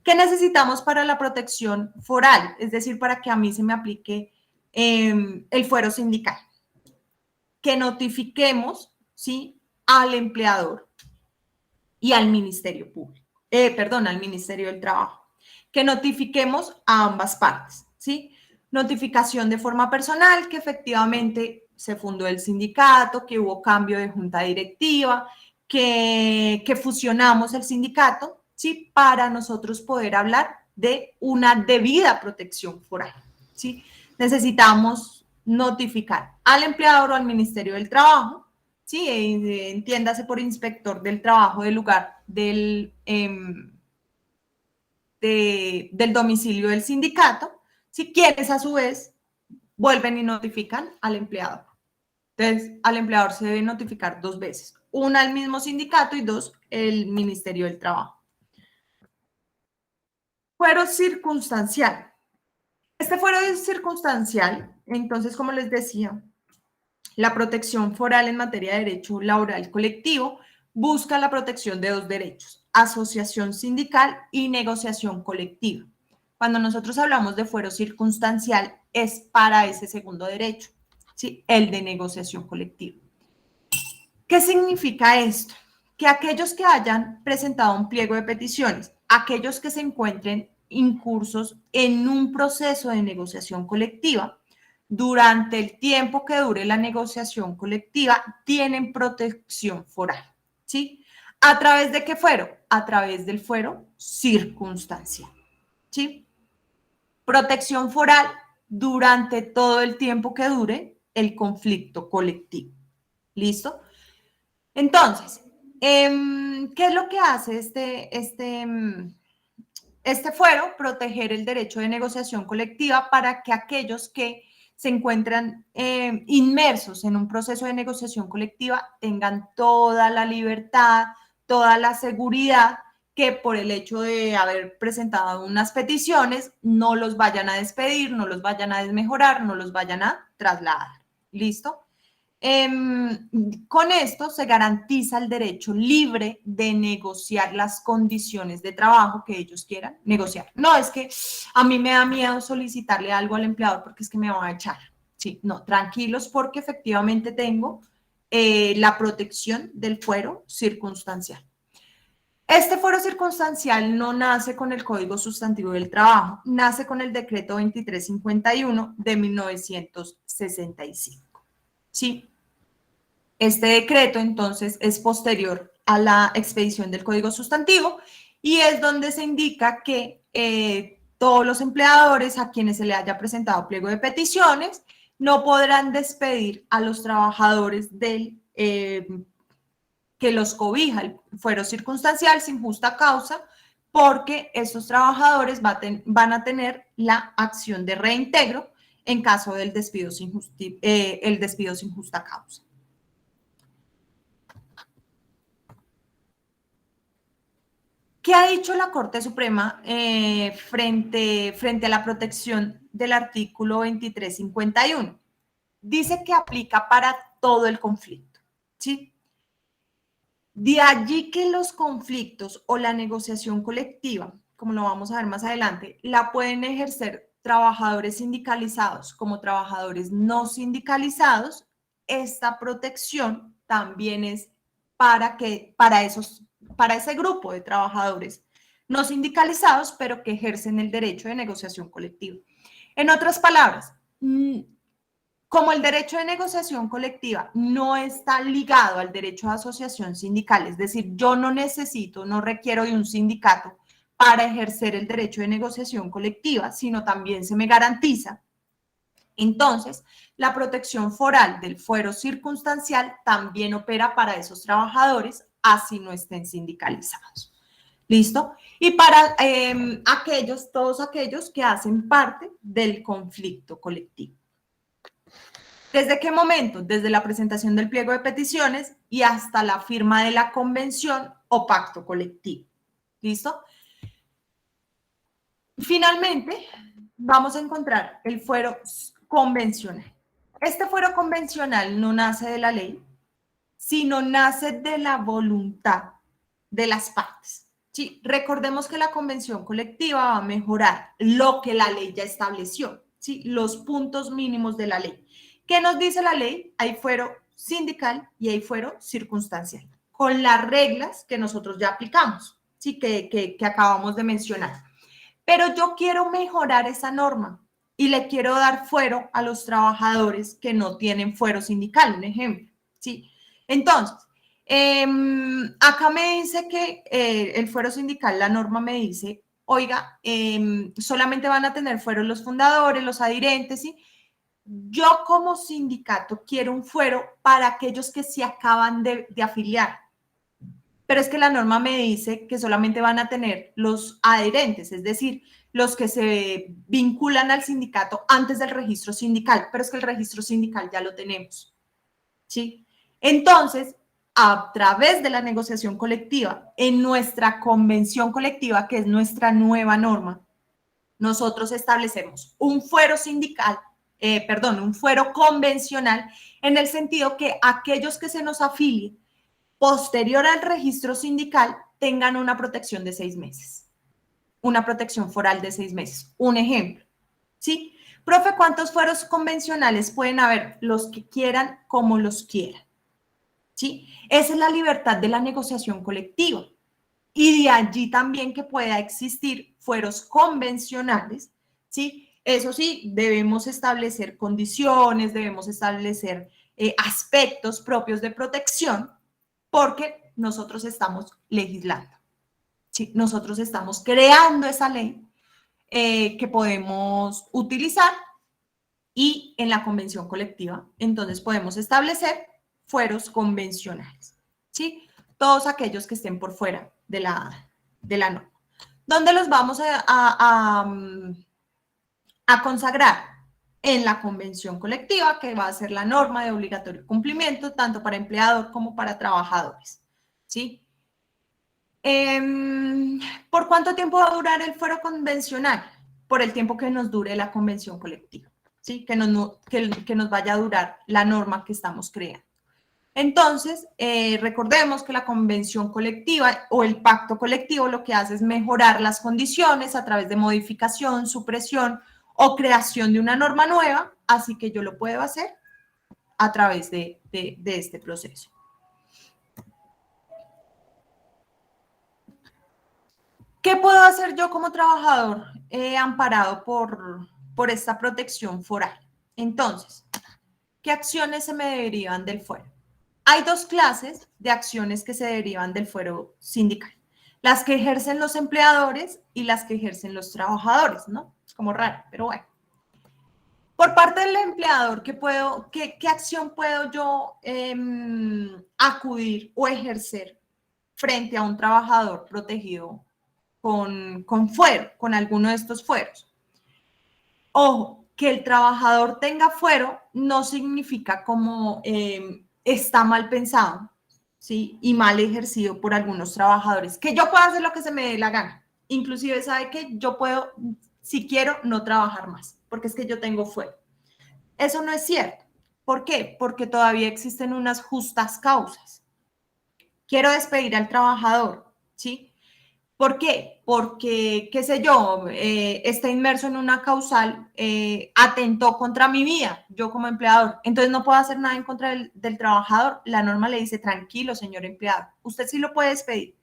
¿Qué necesitamos para la protección foral? Es decir, para que a mí se me aplique el fuero sindical. Que notifiquemos, ¿sí?, al empleador y al Ministerio Público, al Ministerio del Trabajo. Que notifiquemos a ambas partes, ¿sí? Notificación de forma personal, que efectivamente se fundó el sindicato, que hubo cambio de junta directiva, que fusionamos el sindicato, ¿sí?, para nosotros poder hablar de una debida protección foral, ¿sí? Necesitamos notificar al empleador o al Ministerio del Trabajo, ¿sí? Entiéndase por inspector del trabajo del lugar del domicilio del sindicato, si quienes a su vez vuelven y notifican al empleador. Entonces, al empleador se debe notificar 2 veces, una al mismo sindicato y 2 el Ministerio del Trabajo. Fuero circunstancial. Este fuero es circunstancial, entonces, como les decía, la protección foral en materia de derecho laboral colectivo busca la protección de 2 derechos, asociación sindical y negociación colectiva. Cuando nosotros hablamos de fuero circunstancial, es para ese segundo derecho, ¿sí?, el de negociación colectiva. ¿Qué significa esto? Que aquellos que hayan presentado un pliego de peticiones, aquellos que se encuentren incursos en un proceso de negociación colectiva, durante el tiempo que dure la negociación colectiva, tienen protección foral, ¿sí? ¿A través de qué fuero? A través del fuero circunstancial, ¿sí? Protección foral durante todo el tiempo que dure el conflicto colectivo. ¿Listo? Entonces, ¿qué es lo que hace este fuero? Proteger el derecho de negociación colectiva para que aquellos que se encuentran inmersos en un proceso de negociación colectiva tengan toda la libertad, toda la seguridad, que por el hecho de haber presentado unas peticiones no los vayan a despedir, no los vayan a desmejorar, no los vayan a trasladar. ¿Listo? Con esto se garantiza el derecho libre de negociar las condiciones de trabajo que ellos quieran negociar. No, es que a mí me da miedo solicitarle algo al empleador porque es que me va a echar. Sí, no, tranquilos porque efectivamente tengo la protección del fuero circunstancial. Este fuero circunstancial no nace con el Código Sustantivo del Trabajo, nace con el Decreto 2351 de 1965. ¿Sí? Este decreto, entonces, es posterior a la expedición del Código Sustantivo y es donde se indica que todos los empleadores a quienes se le haya presentado pliego de peticiones no podrán despedir a los trabajadores del que los cobija el fuero circunstancial sin justa causa, porque estos trabajadores van a tener la acción de reintegro en caso del despido sin justa causa. ¿Qué ha dicho la Corte Suprema frente a la protección del artículo 2351? Dice que aplica para todo el conflicto, ¿sí? De allí que los conflictos o la negociación colectiva, como lo vamos a ver más adelante, la pueden ejercer trabajadores sindicalizados como trabajadores no sindicalizados. Esta protección también es para ese grupo de trabajadores no sindicalizados, pero que ejercen el derecho de negociación colectiva. En otras palabras, como el derecho de negociación colectiva no está ligado al derecho de asociación sindical, es decir, yo no requiero de un sindicato para ejercer el derecho de negociación colectiva, sino también se me garantiza. Entonces, la protección foral del fuero circunstancial también opera para esos trabajadores, así no estén sindicalizados. ¿Listo? Y para todos aquellos que hacen parte del conflicto colectivo. ¿Desde qué momento? Desde la presentación del pliego de peticiones y hasta la firma de la convención o pacto colectivo. ¿Listo? Finalmente, vamos a encontrar el fuero convencional. Este fuero convencional no nace de la ley, sino nace de la voluntad de las partes. Sí, recordemos que la convención colectiva va a mejorar lo que la ley ya estableció, ¿sí? Los puntos mínimos de la ley. ¿Qué nos dice la ley? Hay fuero sindical y hay fuero circunstancial, con las reglas que nosotros ya aplicamos, ¿sí? que acabamos de mencionar. Pero yo quiero mejorar esa norma y le quiero dar fuero a los trabajadores que no tienen fuero sindical, un ejemplo, ¿sí? Entonces, acá me dice que el fuero sindical, la norma me dice, oiga, solamente van a tener fuero los fundadores, los adherentes, ¿sí? Yo como sindicato quiero un fuero para aquellos que se acaban de afiliar, pero es que la norma me dice que solamente van a tener los adherentes, es decir, los que se vinculan al sindicato antes del registro sindical, pero es que el registro sindical ya lo tenemos, ¿sí? Entonces, a través de la negociación colectiva, en nuestra convención colectiva, que es nuestra nueva norma, nosotros establecemos un fuero sindical, un fuero convencional, en el sentido que aquellos que se nos afilien posterior al registro sindical tengan una protección de 6 meses, una protección foral de 6 meses. Un ejemplo, ¿sí? Profe, ¿cuántos fueros convencionales pueden haber? Los que quieran, como los quieran, ¿sí? Esa es la libertad de la negociación colectiva. Y de allí también que pueda existir fueros convencionales, ¿sí? Eso sí, debemos establecer condiciones, debemos establecer aspectos propios de protección, porque nosotros estamos legislando, ¿sí? Nosotros estamos creando esa ley que podemos utilizar y en la convención colectiva, entonces podemos establecer fueros convencionales, ¿sí? Todos aquellos que estén por fuera de la norma. ¿Dónde los vamos a consagrar? En la convención colectiva, que va a ser la norma de obligatorio cumplimiento, tanto para empleador como para trabajadores, ¿sí? ¿Por cuánto tiempo va a durar el fuero convencional? Por el tiempo que nos dure la convención colectiva, ¿sí? Que nos vaya a durar la norma que estamos creando. Entonces, recordemos que la convención colectiva o el pacto colectivo lo que hace es mejorar las condiciones a través de modificación, supresión o creación de una norma nueva, así que yo lo puedo hacer a través de este proceso. ¿Qué puedo hacer yo como trabajador amparado por esta protección foral? Entonces, ¿qué acciones se me derivan del fuero? Hay dos clases de acciones que se derivan del fuero sindical. Las que ejercen los empleadores y las que ejercen los trabajadores, ¿no? Es como raro, pero bueno. Por parte del empleador, ¿qué acción puedo yo acudir o ejercer frente a un trabajador protegido con fuero, con alguno de estos fueros? Ojo, que el trabajador tenga fuero no significa como está mal pensado, ¿sí? Y mal ejercido por algunos trabajadores. Que yo pueda hacer lo que se me dé la gana. Inclusive, ¿sabe qué? Yo puedo, si quiero, no trabajar más, porque es que yo tengo fuero. Eso no es cierto. ¿Por qué? Porque todavía existen unas justas causas. Quiero despedir al trabajador, ¿sí? ¿Por qué? Porque, qué sé yo, está inmerso en una causal, atentó contra mi vida, yo como empleador. Entonces no puedo hacer nada en contra del trabajador. La norma le dice, tranquilo, señor empleado, usted sí lo puede despedir,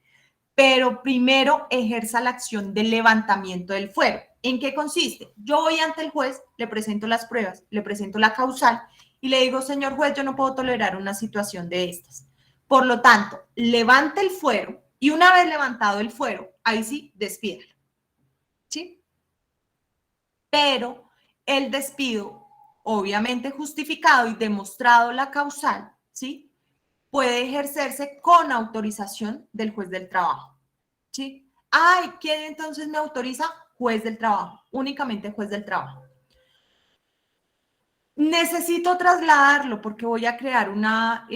pero primero ejerza la acción del levantamiento del fuero. ¿En qué consiste? Yo voy ante el juez, le presento las pruebas, le presento la causal y le digo, señor juez, yo no puedo tolerar una situación de estas. Por lo tanto, levante el fuero y una vez levantado el fuero, ahí sí, despídalo. ¿Sí? Pero el despido, obviamente justificado y demostrado la causal, ¿sí? Puede ejercerse con autorización del juez del trabajo. ¿Sí? Ay, ¿quién entonces me autoriza? Juez del trabajo, únicamente juez del trabajo. Necesito trasladarlo porque voy a crear una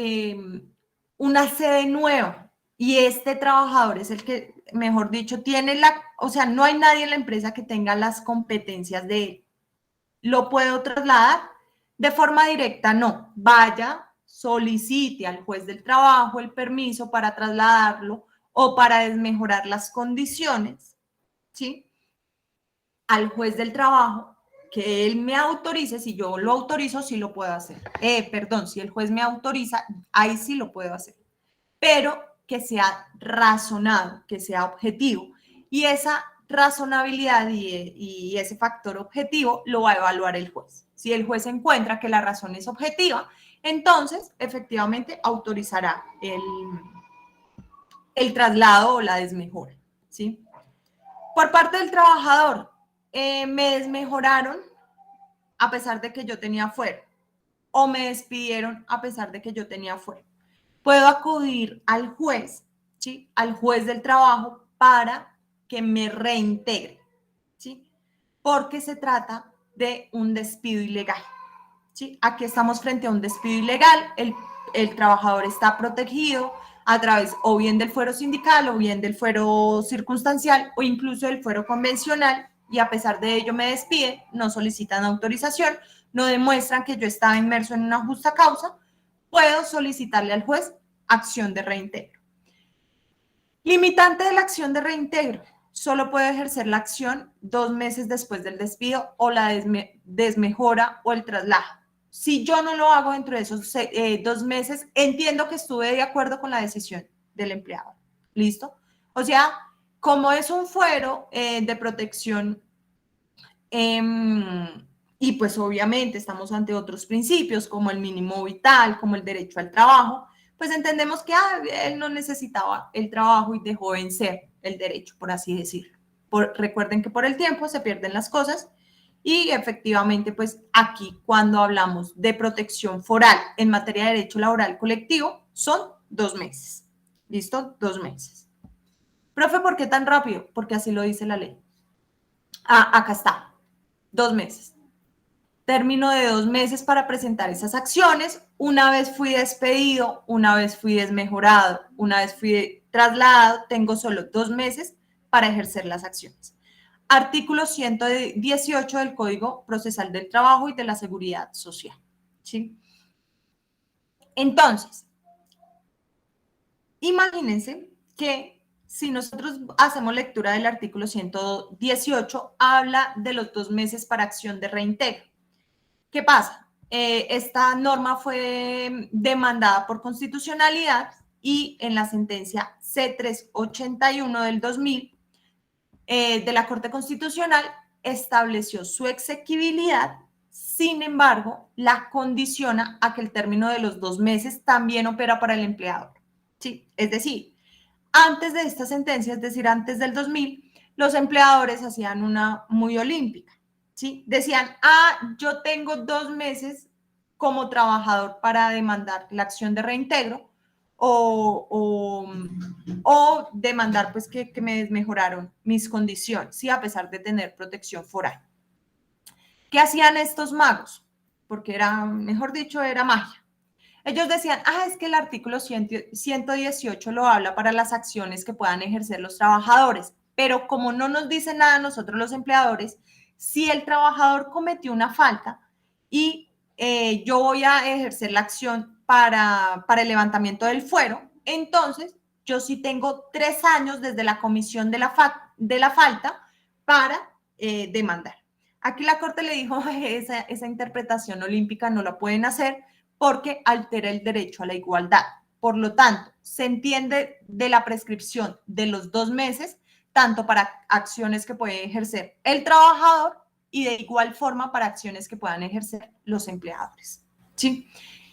sede nueva y este trabajador es el que, mejor dicho, tiene o sea, no hay nadie en la empresa que tenga las competencias de él. ¿Lo puedo trasladar? De forma directa, no. Vaya, solicite al juez del trabajo el permiso para trasladarlo o para desmejorar las condiciones, ¿sí? Al juez del trabajo, que él me autorice, si yo lo autorizo, sí lo puedo hacer. Perdón, si el juez me autoriza, ahí sí lo puedo hacer. Pero que sea razonado, que sea objetivo. Y esa razonabilidad y ese factor objetivo lo va a evaluar el juez. Si el juez encuentra que la razón es objetiva, entonces efectivamente autorizará el traslado o la desmejora, ¿sí? Por parte del trabajador, me desmejoraron a pesar de que yo tenía fuero o me despidieron a pesar de que yo tenía fuero. Puedo acudir al juez, ¿sí? Al juez del trabajo para que me reintegre, ¿sí? Porque se trata de un despido ilegal, ¿sí? Aquí estamos frente a un despido ilegal, el trabajador está protegido a través o bien del fuero sindical o bien del fuero circunstancial o incluso del fuero convencional y a pesar de ello me despiden, no solicitan autorización, no demuestran que yo estaba inmerso en una justa causa, puedo solicitarle al juez acción de reintegro. Limitante de la acción de reintegro. Solo puedo ejercer la acción 2 meses después del despido o la desmejora o el traslado. Si yo no lo hago dentro de esos 2 meses, entiendo que estuve de acuerdo con la decisión del empleado. ¿Listo? O sea, como es un fuero de protección y pues obviamente estamos ante otros principios como el mínimo vital, como el derecho al trabajo, pues entendemos que él no necesitaba el trabajo y dejó vencer el derecho, por así decirlo. Recuerden que por el tiempo se pierden las cosas y efectivamente, pues aquí cuando hablamos de protección foral en materia de derecho laboral colectivo, son 2 meses. ¿Listo? 2 meses. Profe, ¿por qué tan rápido? Porque así lo dice la ley. Acá está, 2 meses. Término de 2 meses para presentar esas acciones. Una vez fui despedido, una vez fui desmejorado, una vez fui trasladado, tengo solo 2 meses para ejercer las acciones. Artículo 118 del Código Procesal del Trabajo y de la Seguridad Social. ¿Sí? Entonces, imagínense que si nosotros hacemos lectura del artículo 118, habla de los 2 meses para acción de reintegro. ¿Qué pasa? Esta norma fue demandada por constitucionalidad y en la sentencia C381 del 2000 de la Corte Constitucional estableció su exequibilidad, sin embargo, la condiciona a que el término de los 2 meses también opera para el empleador. ¿Sí? Es decir, antes de esta sentencia, es decir, antes del 2000, los empleadores hacían una muy olímpica. ¿Sí? Decían, yo tengo 2 meses como trabajador para demandar la acción de reintegro o demandar pues que me desmejoraron mis condiciones, ¿sí? A pesar de tener protección foral. ¿Qué hacían estos magos? Porque era, mejor dicho, era magia. Ellos decían, es que el artículo 118 lo habla para las acciones que puedan ejercer los trabajadores, pero como no nos dice nada a nosotros los empleadores, si el trabajador cometió una falta y yo voy a ejercer la acción para el levantamiento del fuero, entonces yo sí tengo 3 años desde la comisión de la falta para demandar. Aquí la Corte le dijo, esa interpretación olímpica no la pueden hacer porque altera el derecho a la igualdad. Por lo tanto, se entiende de la prescripción de los 2 meses, tanto para acciones que puede ejercer el trabajador y de igual forma para acciones que puedan ejercer los empleadores. ¿Sí?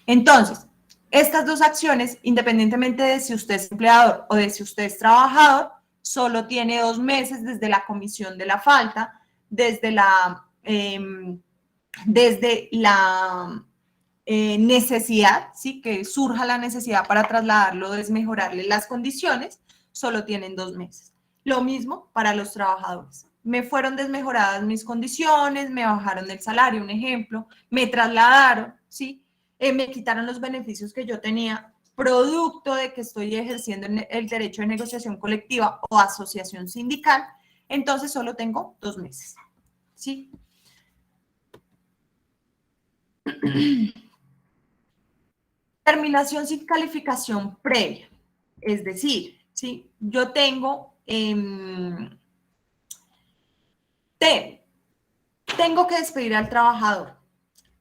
Entonces, estas 2 acciones, independientemente de si usted es empleador o de si usted es trabajador, solo tiene 2 meses desde la comisión de la falta, desde la necesidad, ¿sí? Que surja la necesidad para trasladarlo, desmejorarle las condiciones, solo tienen 2 meses. Lo mismo para los trabajadores. Me fueron desmejoradas mis condiciones, me bajaron el salario, un ejemplo, me trasladaron, ¿sí? Me quitaron los beneficios que yo tenía, producto de que estoy ejerciendo el derecho de negociación colectiva o asociación sindical, entonces solo tengo 2 meses, ¿sí? Terminación sin calificación previa, es decir, ¿sí? Yo tengo que despedir al trabajador.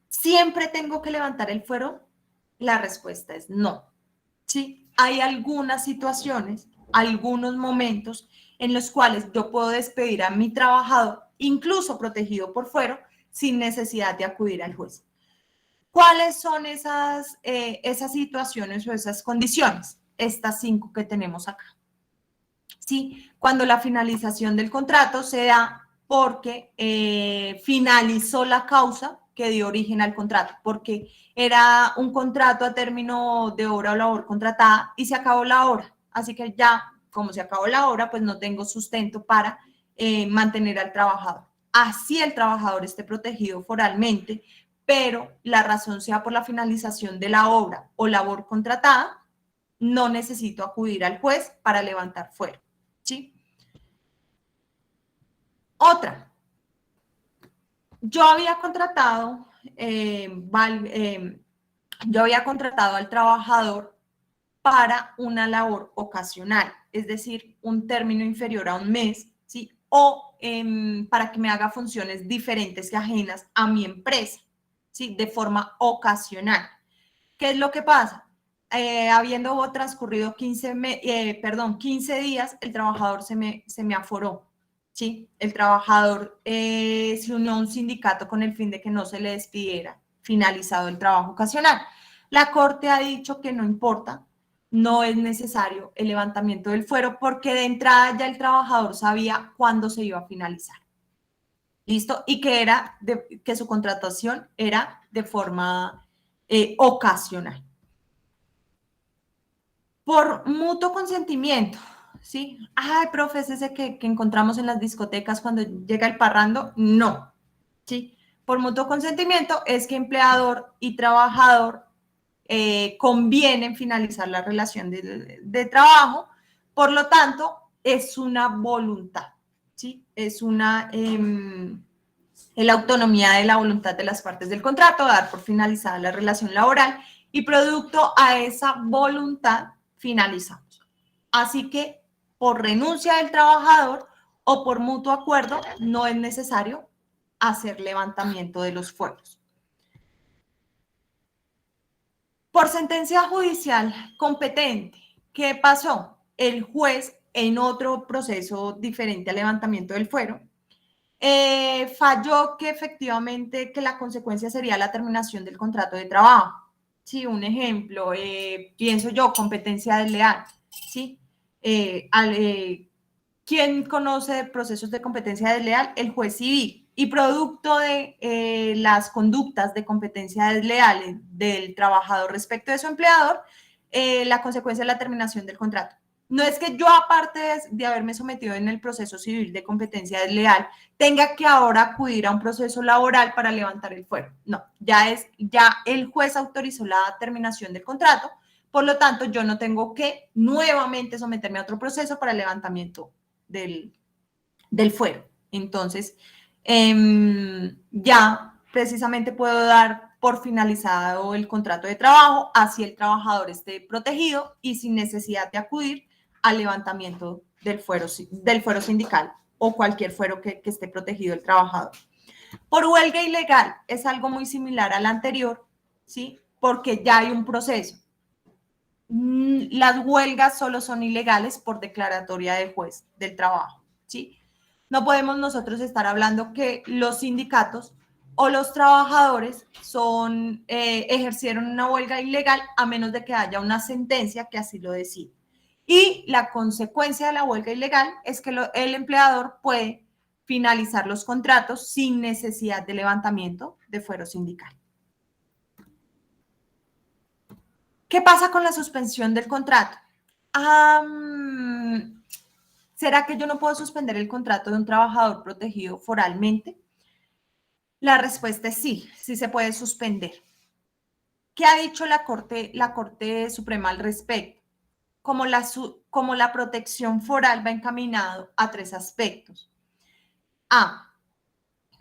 ¿Siempre tengo que levantar el fuero? La respuesta es no. ¿Sí? Hay algunas situaciones, algunos momentos en los cuales yo puedo despedir a mi trabajador, incluso protegido por fuero, sin necesidad de acudir al juez. ¿Cuáles son esas situaciones o esas condiciones? Estas 5 que tenemos acá. ¿Sí? Cuando la finalización del contrato se da porque finalizó la causa que dio origen al contrato, porque era un contrato a término de obra o labor contratada y se acabó la obra. Así que ya, como se acabó la obra, pues no tengo sustento para mantener al trabajador. Así el trabajador esté protegido foralmente, pero la razón sea por la finalización de la obra o labor contratada, no necesito acudir al juez para levantar fuero. ¿Sí? Otra, yo había contratado al trabajador para una labor ocasional, es decir, un término inferior a un mes, ¿sí? O para que me haga funciones diferentes y ajenas a mi empresa, ¿sí? De forma ocasional. ¿Qué es lo que pasa? Habiendo transcurrido 15 días, el trabajador se me aforó. ¿Sí? El trabajador se unió a un sindicato con el fin de que no se le despidiera finalizado el trabajo ocasional. La Corte ha dicho que no importa, no es necesario el levantamiento del fuero porque de entrada ya el trabajador sabía cuándo se iba a finalizar. ¿Listo? Y que su contratación era de forma ocasional. Por mutuo consentimiento, ¿sí? Profe, es ese que encontramos en las discotecas cuando llega el parrando. No, ¿sí? Por mutuo consentimiento es que empleador y trabajador convienen finalizar la relación de trabajo, por lo tanto, es una voluntad, ¿sí? Es la autonomía de la voluntad de las partes del contrato, dar por finalizada la relación laboral y producto a esa voluntad finalizamos. Así que por renuncia del trabajador o por mutuo acuerdo no es necesario hacer levantamiento de los fueros. Por sentencia judicial competente, ¿qué pasó? El juez en otro proceso diferente al levantamiento del fuero, falló que efectivamente que la consecuencia sería la terminación del contrato de trabajo. Sí, un ejemplo, pienso yo, competencia desleal, ¿sí? ¿Quién conoce procesos de competencia desleal? El juez civil. Y producto de las conductas de competencia desleal del trabajador respecto de su empleador, la consecuencia es la terminación del contrato. No es que yo, aparte de haberme sometido en el proceso civil de competencia desleal, tenga que ahora acudir a un proceso laboral para levantar el fuero. No, ya el juez autorizó la terminación del contrato, por lo tanto, yo no tengo que nuevamente someterme a otro proceso para el levantamiento del fuero. Entonces, ya precisamente puedo dar por finalizado el contrato de trabajo, así el trabajador esté protegido y sin necesidad de acudir al levantamiento del fuero sindical o cualquier fuero que esté protegido el trabajador. Por huelga ilegal es algo muy similar al anterior, ¿sí? Porque ya hay un proceso. Las huelgas solo son ilegales por declaratoria del juez del trabajo, ¿sí? No podemos nosotros estar hablando que los sindicatos o los trabajadores ejercieron una huelga ilegal a menos de que haya una sentencia que así lo decida. Y la consecuencia de la huelga ilegal es que el empleador puede finalizar los contratos sin necesidad de levantamiento de fuero sindical. ¿Qué pasa con la suspensión del contrato? ¿Será que yo no puedo suspender el contrato de un trabajador protegido foralmente? La respuesta es sí, sí se puede suspender. ¿Qué ha dicho la Corte Suprema al respecto? Como la protección foral va encaminado a 3 aspectos. A,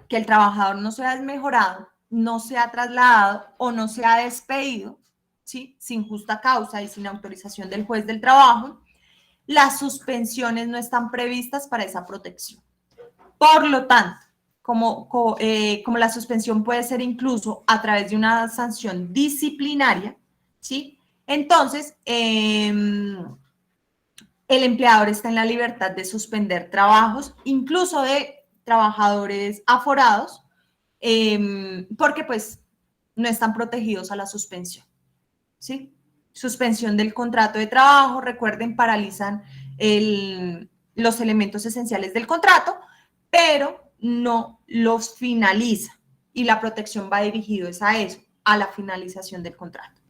que el trabajador no sea desmejorado, no sea trasladado o no sea despedido, ¿sí? Sin justa causa y sin autorización del juez del trabajo. Las suspensiones no están previstas para esa protección. Por lo tanto, como la suspensión puede ser incluso a través de una sanción disciplinaria, ¿sí? Entonces, el empleador está en la libertad de suspender trabajos, incluso de trabajadores aforados, porque pues no están protegidos a la suspensión, ¿sí? Suspensión del contrato de trabajo, recuerden, paralizan los elementos esenciales del contrato, pero no los finaliza y la protección va dirigido a eso, a la finalización del contrato.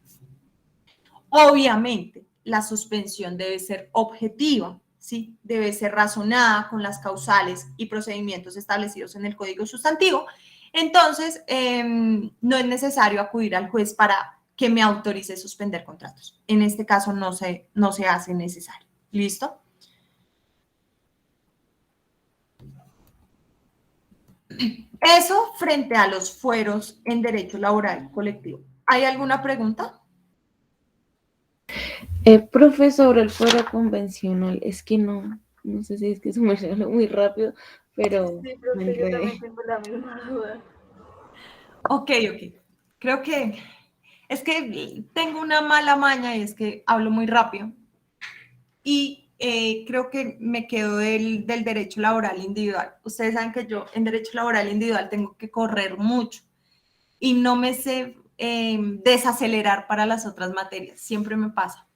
Obviamente, la suspensión debe ser objetiva, ¿sí? Debe ser razonada con las causales y procedimientos establecidos en el Código Sustantivo. Entonces, no es necesario acudir al juez para que me autorice suspender contratos. En este caso no se hace necesario. ¿Listo? Eso frente a los fueros en derecho laboral colectivo. ¿Hay alguna pregunta? Profe, sobre el fuero convencional, es que no sé si es que se me salió muy rápido, pero Sí, me profe, yo enredé. también tengo la misma duda. Ok. Creo que es que tengo una mala maña y es que hablo muy rápido. Y creo que me quedo del derecho laboral individual. Ustedes saben que yo en derecho laboral individual tengo que correr mucho y no me sé desacelerar para las otras materias. Siempre me pasa.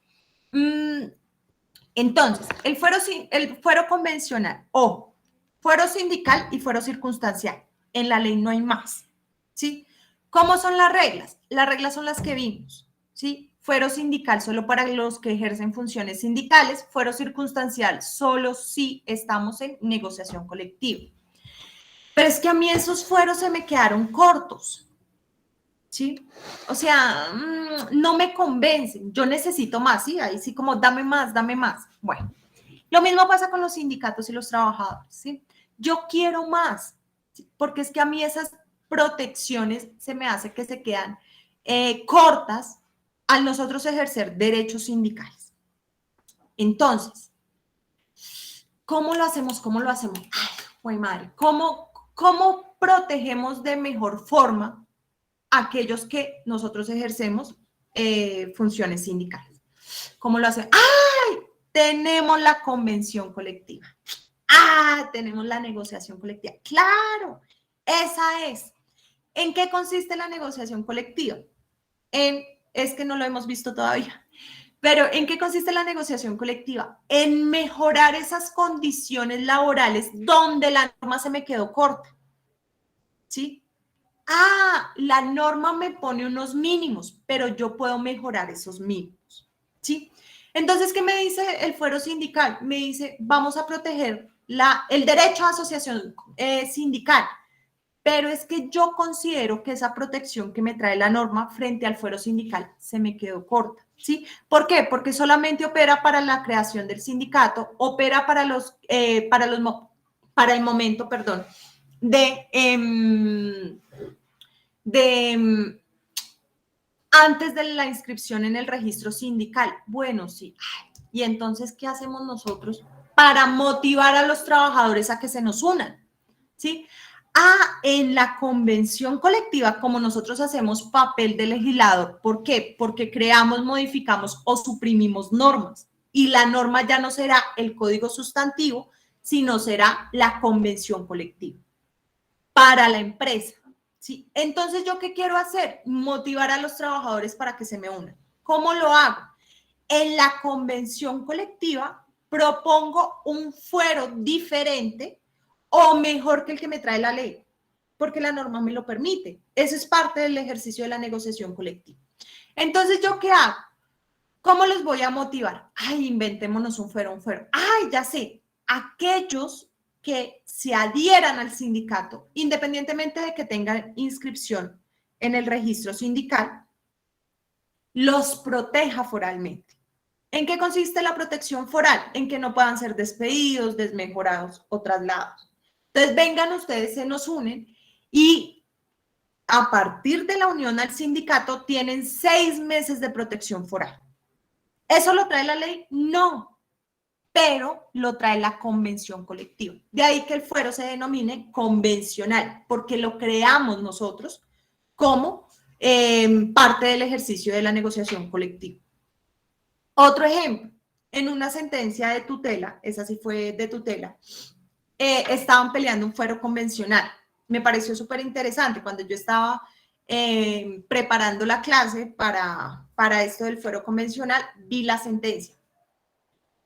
Entonces, el fuero convencional, o fuero sindical y fuero circunstancial. En la ley no hay más, ¿sí? ¿Cómo son las reglas? Las reglas son las que vimos, ¿sí? Fuero sindical solo para los que ejercen funciones sindicales, fuero circunstancial solo si estamos en negociación colectiva. Pero es que a mí esos fueros se me quedaron cortos, ¿sí? O sea, no me convencen, yo necesito más, ¿sí? Ahí sí como dame más. Bueno, lo mismo pasa con los sindicatos y los trabajadores, ¿sí? Yo quiero más, ¿sí? Porque es que a mí esas protecciones se me hace que se quedan cortas al nosotros ejercer derechos sindicales. Entonces, ¿cómo lo hacemos? Ay, güey madre, ¿cómo protegemos de mejor forma a aquellos que nosotros ejercemos funciones sindicales? ¿Cómo lo hacen? ¡Ay! tenemos la convención colectiva. Ah, tenemos la negociación colectiva. Claro, esa es. ¿En qué consiste la negociación colectiva? Es que no lo hemos visto todavía, pero ¿en qué consiste la negociación colectiva? En mejorar esas condiciones laborales donde la norma se me quedó corta. ¿Sí? Ah, la norma me pone unos mínimos, pero yo puedo mejorar esos mínimos. ¿Sí? Entonces, ¿qué me dice el fuero sindical? Me dice, vamos a proteger el derecho a asociación sindical, pero es que yo considero que esa protección que me trae la norma frente al fuero sindical se me quedó corta, ¿sí? ¿Por qué? Porque solamente opera para la creación del sindicato, opera para el momento, perdón, antes de la inscripción en el registro sindical. Bueno, sí. Y entonces, ¿qué hacemos nosotros para motivar a los trabajadores a que se nos unan? ¿Sí? En la convención colectiva, como nosotros hacemos papel de legislador, ¿por qué? Porque creamos, modificamos o suprimimos normas. Y la norma ya no será el código sustantivo, sino será la convención colectiva para la empresa. ¿Sí? Entonces, ¿yo qué quiero hacer? Motivar a los trabajadores para que se me unan. ¿Cómo lo hago? En la convención colectiva propongo un fuero diferente o mejor que el que me trae la ley, porque la norma me lo permite. Eso es parte del ejercicio de la negociación colectiva. Entonces, ¿yo qué hago? ¿Cómo los voy a motivar? Ay, inventémonos un fuero. Ay, ya sé, aquellos que se adhieran al sindicato, independientemente de que tengan inscripción en el registro sindical, los proteja foralmente. ¿En qué consiste la protección foral? En que no puedan ser despedidos, desmejorados o trasladados. Entonces, vengan ustedes, se nos unen y a partir de la unión al sindicato tienen 6 meses de protección foral. ¿Eso lo trae la ley? No, pero lo trae la convención colectiva. De ahí que el fuero se denomine convencional, porque lo creamos nosotros como parte del ejercicio de la negociación colectiva. Otro ejemplo, en una sentencia de tutela, esa sí fue de tutela, estaban peleando un fuero convencional. Me pareció súper interesante cuando yo estaba preparando la clase para esto del fuero convencional, vi la sentencia.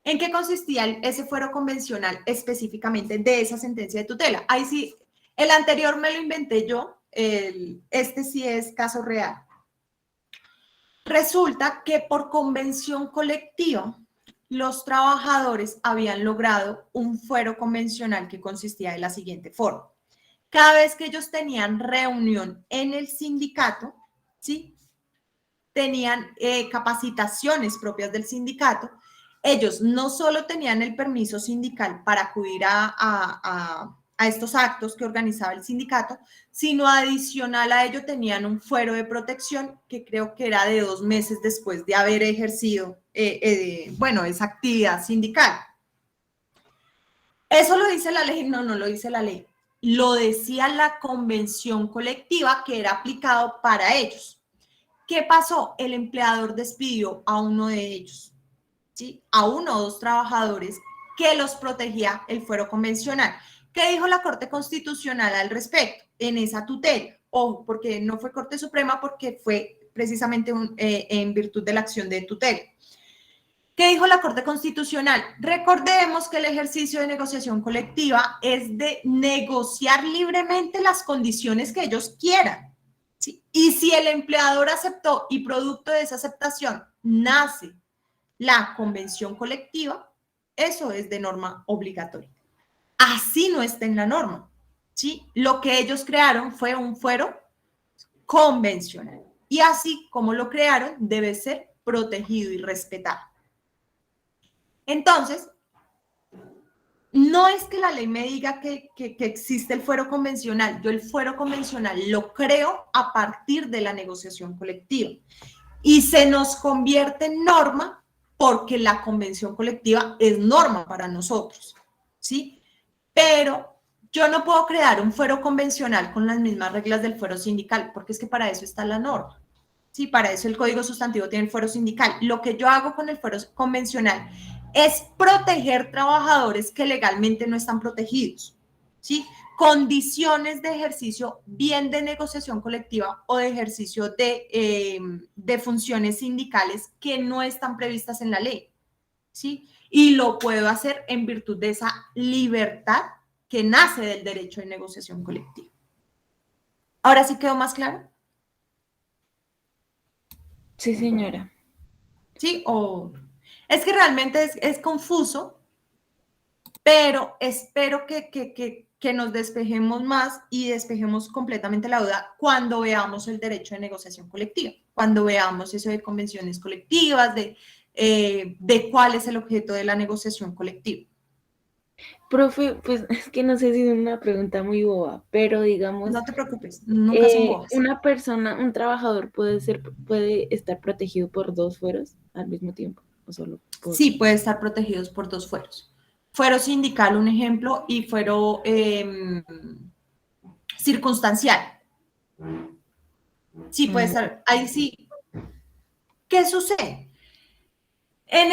¿En qué consistía ese fuero convencional específicamente de esa sentencia de tutela? Ahí sí, el anterior me lo inventé yo, este sí es caso real. Resulta que por convención colectiva, los trabajadores habían logrado un fuero convencional que consistía de la siguiente forma. Cada vez que ellos tenían reunión en el sindicato, ¿sí? Tenían capacitaciones propias del sindicato, ellos no solo tenían el permiso sindical para acudir a estos actos que organizaba el sindicato, sino adicional a ello tenían un fuero de protección que creo que era de 2 meses después de haber ejercido, esa actividad sindical. ¿Eso lo dice la ley? No, no lo dice la ley. Lo decía la convención colectiva que era aplicado para ellos. ¿Qué pasó? El empleador despidió a uno de ellos, ¿sí? A 1 o 2 trabajadores que los protegía el fuero convencional. ¿Qué dijo la Corte Constitucional al respecto en esa tutela? Ojo, porque no fue Corte Suprema, porque fue precisamente en virtud de la acción de tutela. ¿Qué dijo la Corte Constitucional? Recordemos que el ejercicio de negociación colectiva es de negociar libremente las condiciones que ellos quieran, ¿sí? Y si el empleador aceptó y producto de esa aceptación nace la convención colectiva, eso es de norma obligatoria. Así no está en la norma, ¿sí? Lo que ellos crearon fue un fuero convencional. Y así como lo crearon, debe ser protegido y respetado. Entonces, no es que la ley me diga que existe el fuero convencional. Yo el fuero convencional lo creo a partir de la negociación colectiva. Y se nos convierte en norma porque la convención colectiva es norma para nosotros, ¿sí? Pero yo no puedo crear un fuero convencional con las mismas reglas del fuero sindical, porque es que para eso está la norma. Sí, para eso el Código Sustantivo tiene el fuero sindical. Lo que yo hago con el fuero convencional es proteger trabajadores que legalmente no están protegidos, ¿sí? Condiciones de ejercicio, bien de negociación colectiva o de ejercicio de funciones sindicales que no están previstas en la ley, ¿sí? Y lo puedo hacer en virtud de esa libertad que nace del derecho de negociación colectiva. ¿Ahora sí quedó más claro? Sí, señora. ¿Sí? O es que realmente es confuso, pero espero que nos despejemos más y despejemos completamente la duda cuando veamos el derecho de negociación colectiva, cuando veamos eso de convenciones colectivas, de cuál es el objeto de la negociación colectiva. Profe, pues es que no sé si es una pregunta muy boba, pero digamos, No te preocupes, nunca son bobas. una persona, un trabajador puede estar protegido por dos fueros al mismo tiempo, o solo por... Sí, puede estar protegidos por dos fueros. Fuero sindical, un ejemplo, y fuero circunstancial. Sí, puede estar, ahí sí. ¿Qué sucede? En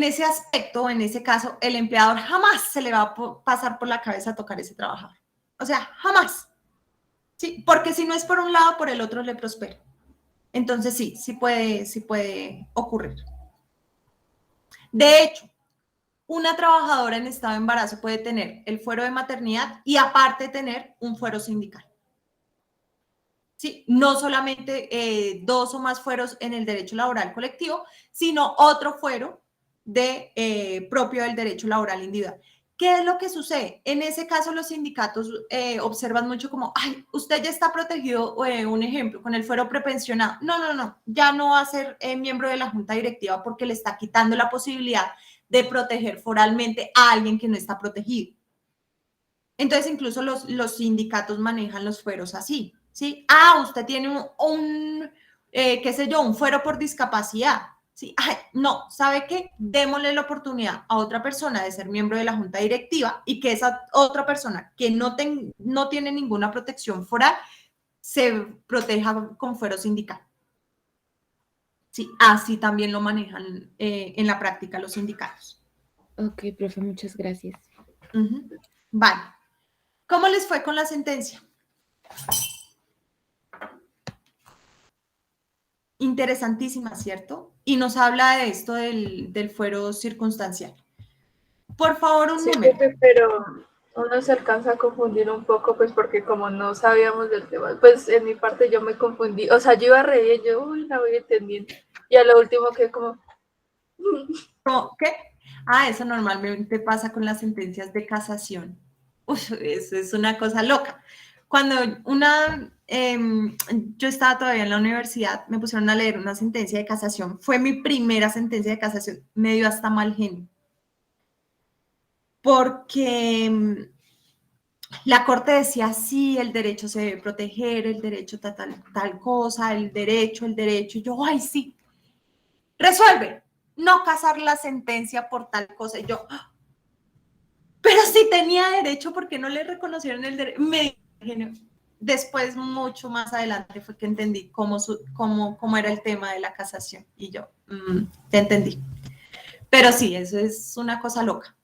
ese aspecto, en ese caso, el empleador jamás se le va a pasar por la cabeza tocar ese trabajador. O sea, jamás. Sí, porque si no es por un lado, por el otro le prospera. Entonces sí puede ocurrir. De hecho, una trabajadora en estado de embarazo puede tener el fuero de maternidad y aparte tener un fuero sindical. ¿Sí? No solamente dos o más fueros en el derecho laboral colectivo, sino otro fuero propio del derecho laboral individual. ¿Qué es lo que sucede? En ese caso, los sindicatos observan mucho como, ay, usted ya está protegido, un ejemplo, con el fuero prepensionado. No, ya no va a ser miembro de la junta directiva porque le está quitando la posibilidad de proteger foralmente a alguien que no está protegido. Entonces, incluso los sindicatos manejan los fueros así, ¿sí? Ah, usted tiene qué sé yo, un fuero por discapacidad, ¿sí? Ay, no, ¿sabe qué? Démosle la oportunidad a otra persona de ser miembro de la junta directiva y que esa otra persona que no tiene ninguna protección foral se proteja con fuero sindical. Sí, así también lo manejan en la práctica los sindicatos. Ok, profe, muchas gracias. Vale. ¿Cómo les fue con la sentencia? Interesantísima, ¿cierto? Y nos habla de esto del fuero circunstancial. Por favor, un Sí, número. profe, pero uno se alcanza a confundir un poco, pues porque como no sabíamos del tema, pues en mi parte yo me confundí, o sea, yo iba a reír, yo, uy, la voy entendiendo, y a lo último que como... ¿Qué? Ah, eso normalmente pasa con las sentencias de casación. Uf, eso es una cosa loca. Cuando yo estaba todavía en la universidad, me pusieron a leer una sentencia de casación. Fue mi primera sentencia de casación. Me dio hasta mal genio. Porque la corte decía, sí, el derecho se debe proteger, el derecho tal cosa, el derecho. Y yo, ay, sí. Resuelve no casar la sentencia por tal cosa. Y yo, pero si tenía derecho, ¿por qué no le reconocieron el derecho? Después, mucho más adelante, fue que entendí cómo era el tema de la casación. Y yo, te entendí. Pero sí, eso es una cosa loca.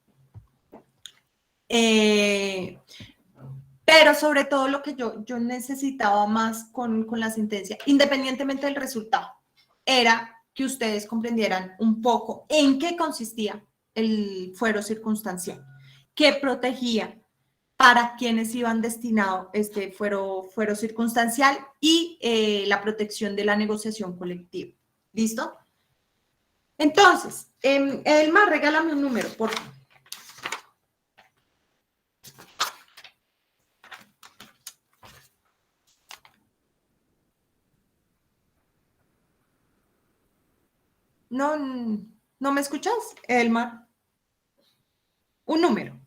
Pero sobre todo lo que yo necesitaba más con la sentencia, independientemente del resultado, era que ustedes comprendieran un poco en qué consistía el fuero circunstancial, qué protegía, para quienes iban destinado este fuero circunstancial y la protección de la negociación colectiva. ¿Listo? Entonces, Elmar, regálame un número, por favor. ¿No me escuchas, Elmar? Un número.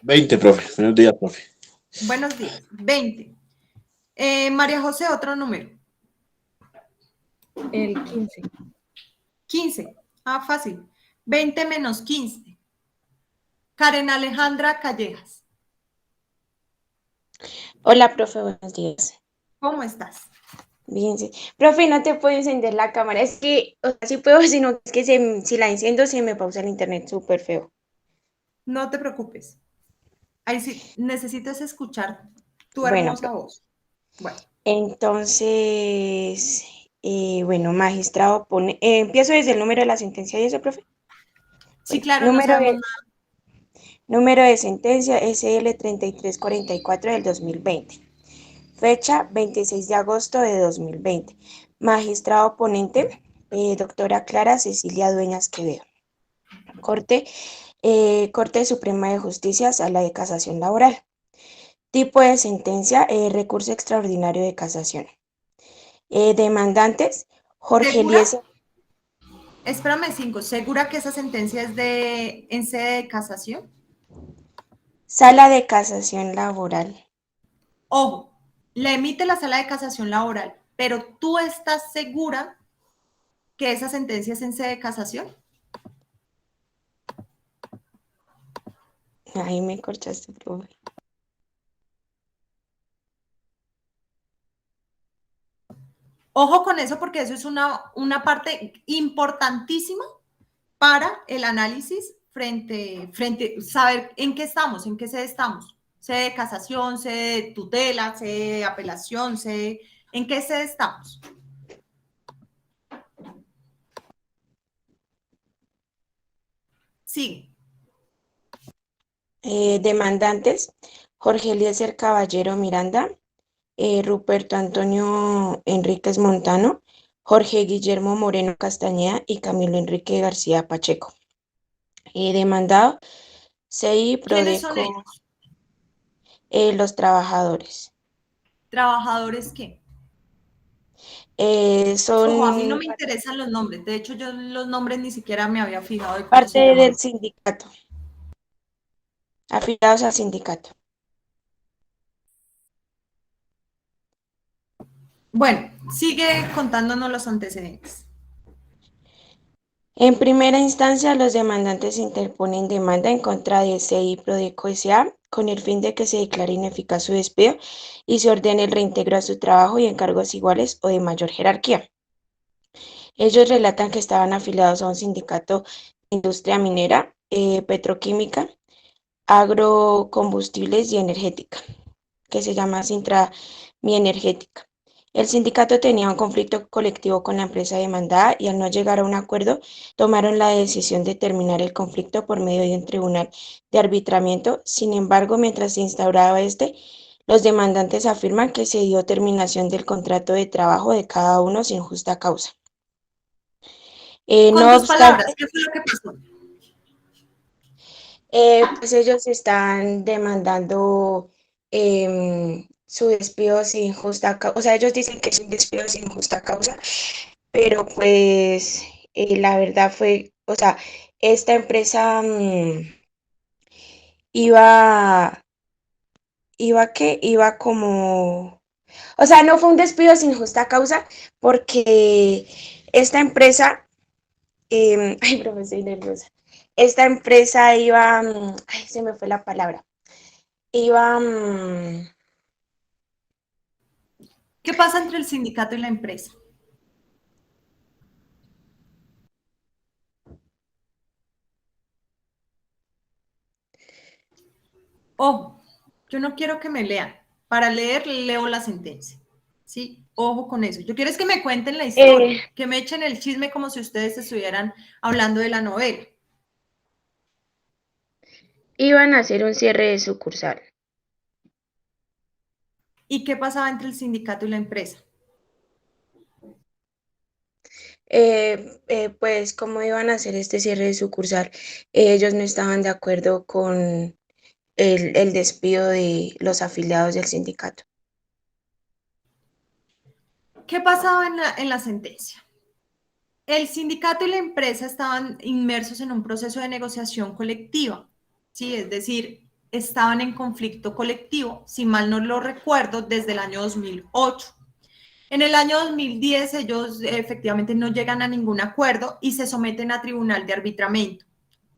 20, profe. Buenos días, profe. Buenos días. 20. María José, otro número. El 15. 15. Ah, fácil. 20 menos 15. Karen Alejandra Callejas. Hola, profe, buenos días. ¿Cómo estás? Bien, sí. Profe, no te puedo encender la cámara. Es que, o sea, sí puedo, sino que si la enciendo se me pausa el internet súper feo. No te preocupes. Ahí sí, necesitas escuchar tu Bueno, hermosa voz. Bueno, entonces, bueno, magistrado pone, empiezo desde el número de la sentencia y eso, profe. sí, Bueno, claro, no sabemos nada. número de sentencia SL 3344 del 2020. Fecha 26 de agosto de 2020. Magistrado ponente, doctora Clara Cecilia Dueñas Quevedo. Corte, Corte Suprema de Justicia, Sala de Casación Laboral. Tipo de sentencia, recurso extraordinario de casación. Demandantes, Jorge ¿Segura? Eliezer. Espérame, 5. ¿Segura que esa sentencia es en sede de casación? Sala de Casación Laboral. Ojo, la emite la sala de casación laboral, pero ¿tú estás segura que esa sentencia es en sede de casación? Ahí me corchaste, profe. Ojo con eso porque eso es una parte importantísima para el análisis saber en qué estamos, en qué sede estamos. Sede de casación, sede de tutela, sede de apelación, ¿en qué sede estamos? Sí. Demandantes, Jorge Eliezer Caballero Miranda, Ruperto Antonio Enríquez Montano, Jorge Guillermo Moreno Castañeda y Camilo Enrique García Pacheco. Demandado, CI ¿Quiénes son Prodeco, ellos? los trabajadores. ¿Trabajadores qué? Ojo, a mí no Son me interesan los nombres. De hecho, yo los nombres ni siquiera me había fijado de cómo parte se del llaman. sindicato, afiliados al sindicato. Bueno, sigue contándonos los antecedentes. En primera instancia, los demandantes interponen demanda en contra de CI Prodeco S.A. con el fin de que se declare ineficaz su despido y se ordene el reintegro a su trabajo y en cargos iguales o de mayor jerarquía. Ellos relatan que estaban afiliados a un sindicato de industria minera, petroquímica, agrocombustibles y energética, que se llama Sintra Mi Energética. El sindicato tenía un conflicto colectivo con la empresa demandada y al no llegar a un acuerdo, tomaron la decisión de terminar el conflicto por medio de un tribunal de arbitramiento. Sin embargo, mientras se instauraba los demandantes afirman que se dio terminación del contrato de trabajo de cada uno sin justa causa. Con No tus palabras, obstante, ¿qué fue lo que pasó? pues ellos están demandando su despido sin justa causa, o sea, ellos dicen que es un despido sin justa causa, pero pues la verdad fue, o sea, esta empresa iba, iba como, o sea, no fue un despido sin justa causa porque esta empresa, ay, profe, estoy nerviosa, esta empresa iba, ay, se me fue la palabra. Iba, ¿Qué pasa entre el sindicato y la empresa? Ojo, yo no quiero que me lean. Para leer, leo la sentencia. ¿Sí? Ojo con eso. Yo quiero es que me cuenten la historia, que me echen el chisme como si ustedes estuvieran hablando de la novela. iban a hacer un cierre de sucursal. ¿Y qué pasaba entre el sindicato y la empresa? Pues como iban a hacer este cierre de sucursal, ellos no estaban de acuerdo con el despido de los afiliados del sindicato. ¿Qué pasaba en la sentencia? El sindicato y la empresa estaban inmersos en un proceso de negociación colectiva, ¿sí? Es decir, estaban en conflicto colectivo, si mal no lo recuerdo, desde el año 2008. En el año 2010 ellos efectivamente no llegan a ningún acuerdo y se someten a tribunal de arbitramiento.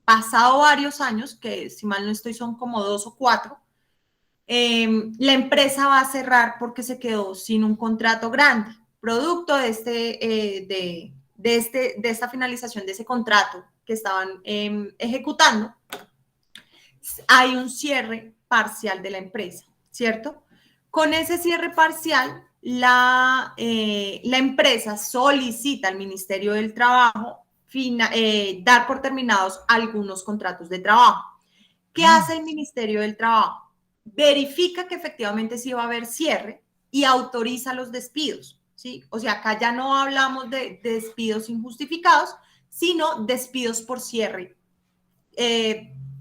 Pasado varios años, que si mal no estoy son como 2 o 4, la empresa va a cerrar porque se quedó sin un contrato grande. producto de, de esta finalización de ese contrato que estaban ejecutando, hay un cierre parcial de la empresa, ¿cierto? Con ese cierre parcial, la empresa solicita al Ministerio del Trabajo dar por terminados algunos contratos de trabajo. ¿Qué hace el Ministerio del Trabajo? Verifica que efectivamente sí va a haber cierre y autoriza los despidos, ¿sí? O sea, acá ya no hablamos de despidos injustificados, sino despidos por cierre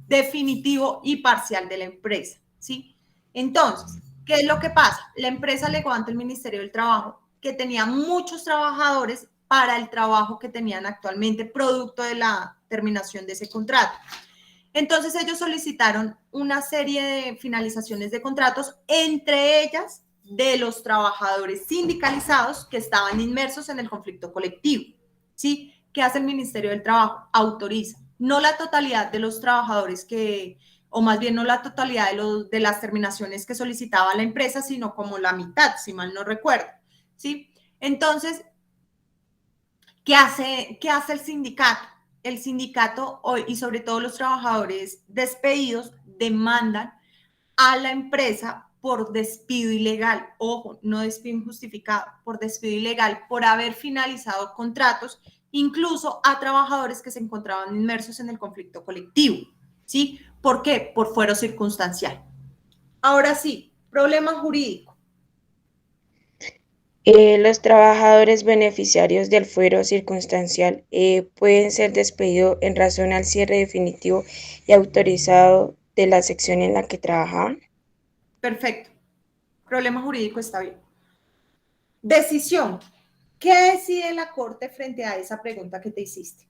definitivo y parcial de la empresa, ¿sí? Entonces, ¿qué es lo que pasa? La empresa alegó ante el Ministerio del Trabajo que tenía muchos trabajadores para el trabajo que tenían actualmente, producto de la terminación de ese contrato. Entonces, ellos solicitaron una serie de finalizaciones de contratos, entre ellas de los trabajadores sindicalizados que estaban inmersos en el conflicto colectivo, ¿sí? ¿Qué hace el Ministerio del Trabajo? Autoriza. No la totalidad de los trabajadores que, o más bien no la totalidad de las terminaciones que solicitaba la empresa, sino como la mitad, si mal no recuerdo, ¿sí? Entonces, ¿qué hace el sindicato? El sindicato y sobre todo los trabajadores despedidos demandan a la empresa por despido ilegal, ojo, no despido injustificado, por despido ilegal, por haber finalizado contratos, incluso a trabajadores que se encontraban inmersos en el conflicto colectivo, ¿sí? ¿Por qué? Por fuero circunstancial. Ahora sí, problema jurídico. Los trabajadores beneficiarios del fuero circunstancial pueden ser despedidos en razón al cierre definitivo y autorizado de la sección en la que trabajaban. Perfecto. Problema jurídico está bien. Decisión. ¿Qué decide la Corte frente a esa pregunta que te hiciste?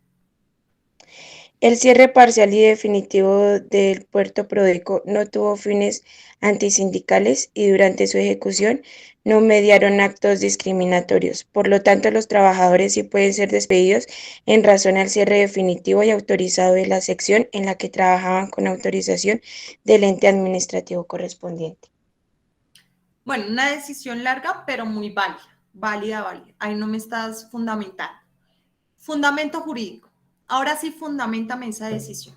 El cierre parcial y definitivo del Puerto Prodeco no tuvo fines antisindicales y durante su ejecución no mediaron actos discriminatorios. Por lo tanto, los trabajadores sí pueden ser despedidos en razón al cierre definitivo y autorizado de la sección en la que trabajaban con autorización del ente administrativo correspondiente. Bueno, una decisión larga, pero muy válida. Válida. Ahí no me estás fundamentando. Fundamento jurídico. Ahora sí, fundamentame esa decisión.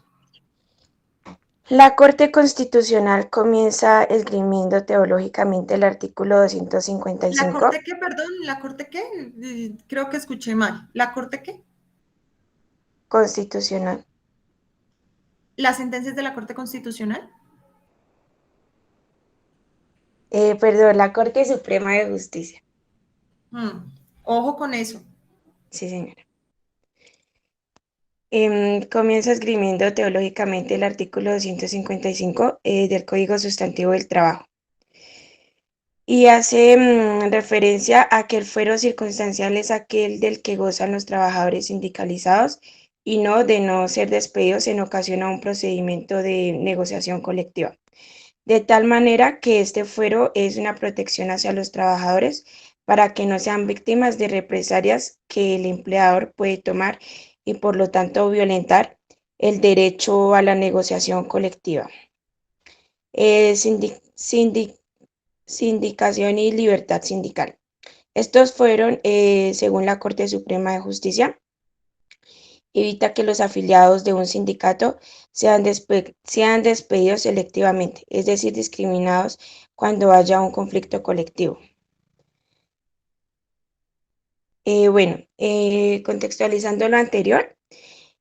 La Corte Constitucional comienza esgrimiendo teológicamente el artículo ¿La 255 Corte qué, perdón? ¿La Corte qué? Creo que escuché mal. ¿La Corte qué? constitucional. ¿Las sentencias de la Corte Constitucional? Perdón, la Corte Suprema de Justicia. Ojo con eso. Sí, señora. Comienza esgrimiendo teológicamente el artículo 255 del Código Sustantivo del Trabajo y hace referencia a que el fuero circunstancial es aquel del que gozan los trabajadores sindicalizados y no de no ser despedidos en ocasión a un procedimiento de negociación colectiva. De tal manera que este fuero es una protección hacia los trabajadores para que no sean víctimas de represalias que el empleador puede tomar y por lo tanto violentar el derecho a la negociación colectiva. Sindicación y libertad sindical. Estos fueron, según la Corte Suprema de Justicia, evita que los afiliados de un sindicato sean despedidos selectivamente, es decir, discriminados cuando haya un conflicto colectivo. Contextualizando lo anterior,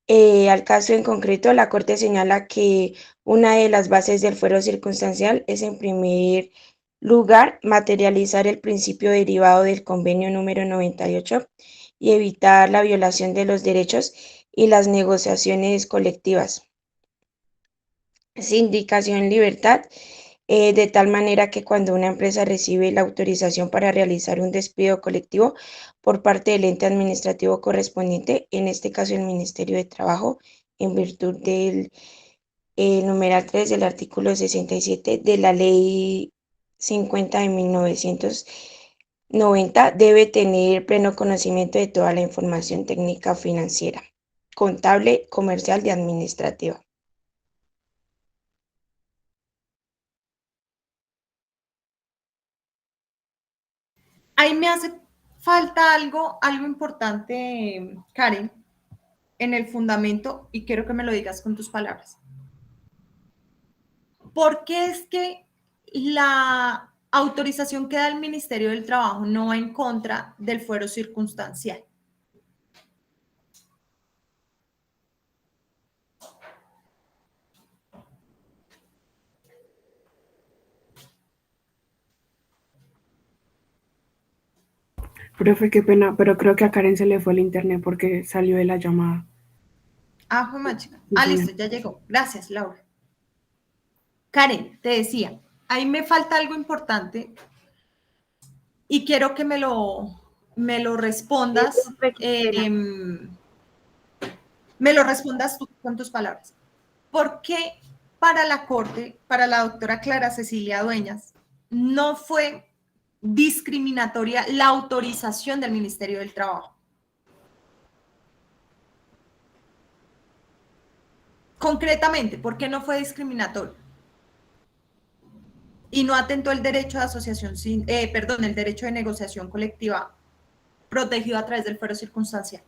al caso en concreto, la Corte señala que una de las bases del fuero circunstancial es, en primer lugar, materializar el principio derivado del convenio número 98 y evitar la violación de los derechos y las negociaciones colectivas. Sindicación libertad, de tal manera que cuando una empresa recibe la autorización para realizar un despido colectivo por parte del ente administrativo correspondiente, en este caso el Ministerio de Trabajo, en virtud del numeral 3 del artículo 67 de la Ley 50 de 1990, debe tener pleno conocimiento de toda la información técnica financiera, contable, comercial y administrativa. Ahí me hace falta algo importante, Karen, en el fundamento, y quiero que me lo digas con tus palabras. ¿Por qué es que la autorización que da el Ministerio del Trabajo no va en contra del fuero circunstancial? Profe, qué pena, pero creo que a Karen se le fue el internet porque salió de la llamada. Ah, fue más chica. Sí, Listo, señora. ya llegó. Gracias, Laura. Karen, te decía, ahí me falta algo importante y quiero que me lo respondas. Me lo respondas tú con tus palabras. ¿Por qué para la Corte, para la doctora Clara Cecilia Dueñas, no fue discriminatoria la autorización del Ministerio del Trabajo? Concretamente, ¿por qué no fue discriminatorio? Y no atentó el derecho de asociación, el derecho de negociación colectiva protegido a través del fuero circunstancial.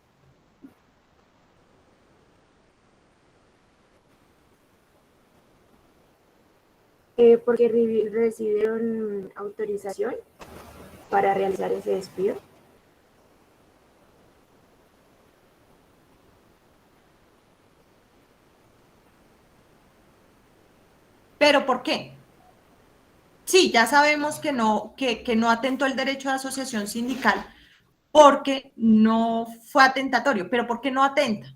Porque recibieron autorización para realizar ese despido. ¿Pero por qué? Sí, ya sabemos que no atentó el derecho de asociación sindical porque no fue atentatorio, pero ¿por qué no atenta?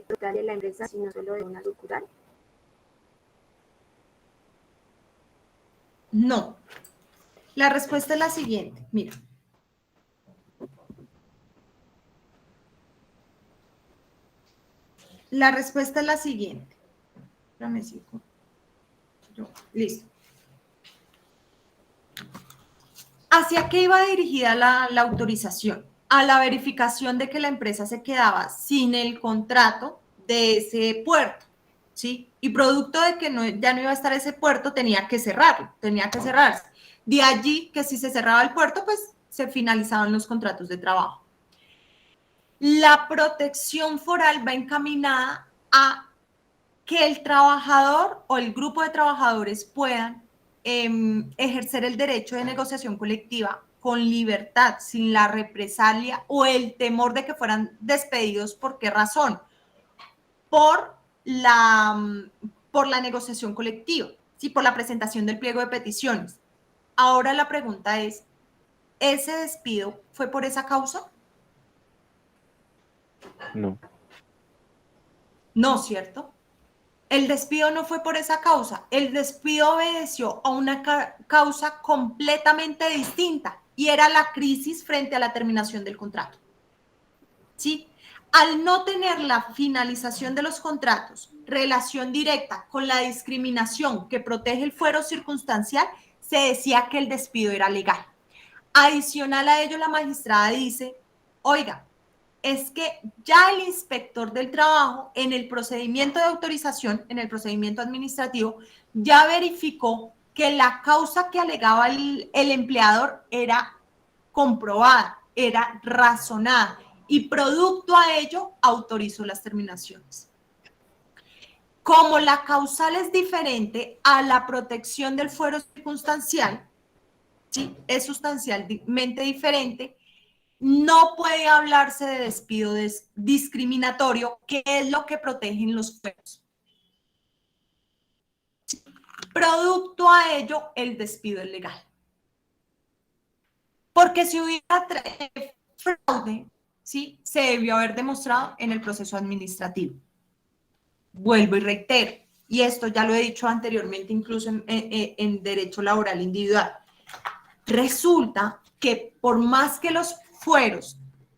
Total de la empresa, sino solo de una sucursal. No. La respuesta es la siguiente, mira. La respuesta es la siguiente. Espérame, cinco. Listo. ¿Hacia qué iba dirigida la autorización? A la verificación de que la empresa se quedaba sin el contrato de ese puerto, ¿sí? Y producto de que ya no iba a estar ese puerto, tenía que cerrarlo, tenía que cerrarse. De allí que si se cerraba el puerto, pues se finalizaban los contratos de trabajo. La protección foral va encaminada a que el trabajador o el grupo de trabajadores puedan ejercer el derecho de negociación colectiva con libertad, sin la represalia o el temor de que fueran despedidos. ¿Por qué razón? Por la negociación colectiva, ¿sí? Por la presentación del pliego de peticiones. Ahora la pregunta es, ¿ese despido fue por esa causa? No. No, ¿cierto? El despido no fue por esa causa. El despido obedeció a una causa completamente distinta y era la crisis frente a la terminación del contrato. ¿Sí? Al no tener la finalización de los contratos, relación directa con la discriminación que protege el fuero circunstancial, se decía que el despido era legal. Adicional a ello, la magistrada dice, oiga, es que ya el inspector del trabajo en el procedimiento de autorización, en el procedimiento administrativo, ya verificó que la causa que alegaba el empleador era comprobada, era razonada y producto a ello autorizó las terminaciones. Como la causal es diferente a la protección del fuero circunstancial, ¿sí? Es sustancialmente diferente, no puede hablarse de despido discriminatorio, que es lo que protegen los fueros. Producto a ello, el despido es legal. Porque si hubiera fraude, ¿sí? Se debió haber demostrado en el proceso administrativo. Vuelvo y reitero, y esto ya lo he dicho anteriormente, incluso en derecho laboral individual. Resulta que por más que los fueros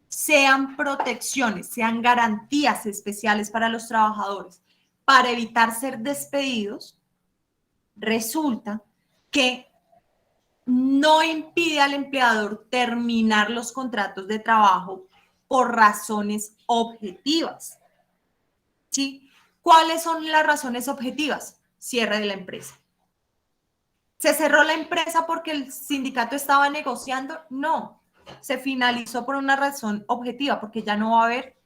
sean protecciones, sean garantías especiales para los trabajadores para evitar ser despedidos, resulta que no impide al empleador terminar los contratos de trabajo por razones objetivas. ¿Sí? ¿Cuáles son las razones objetivas? Cierre de la empresa. ¿Se cerró la empresa porque el sindicato estaba negociando? No, se finalizó por una razón objetiva, porque ya no va a haber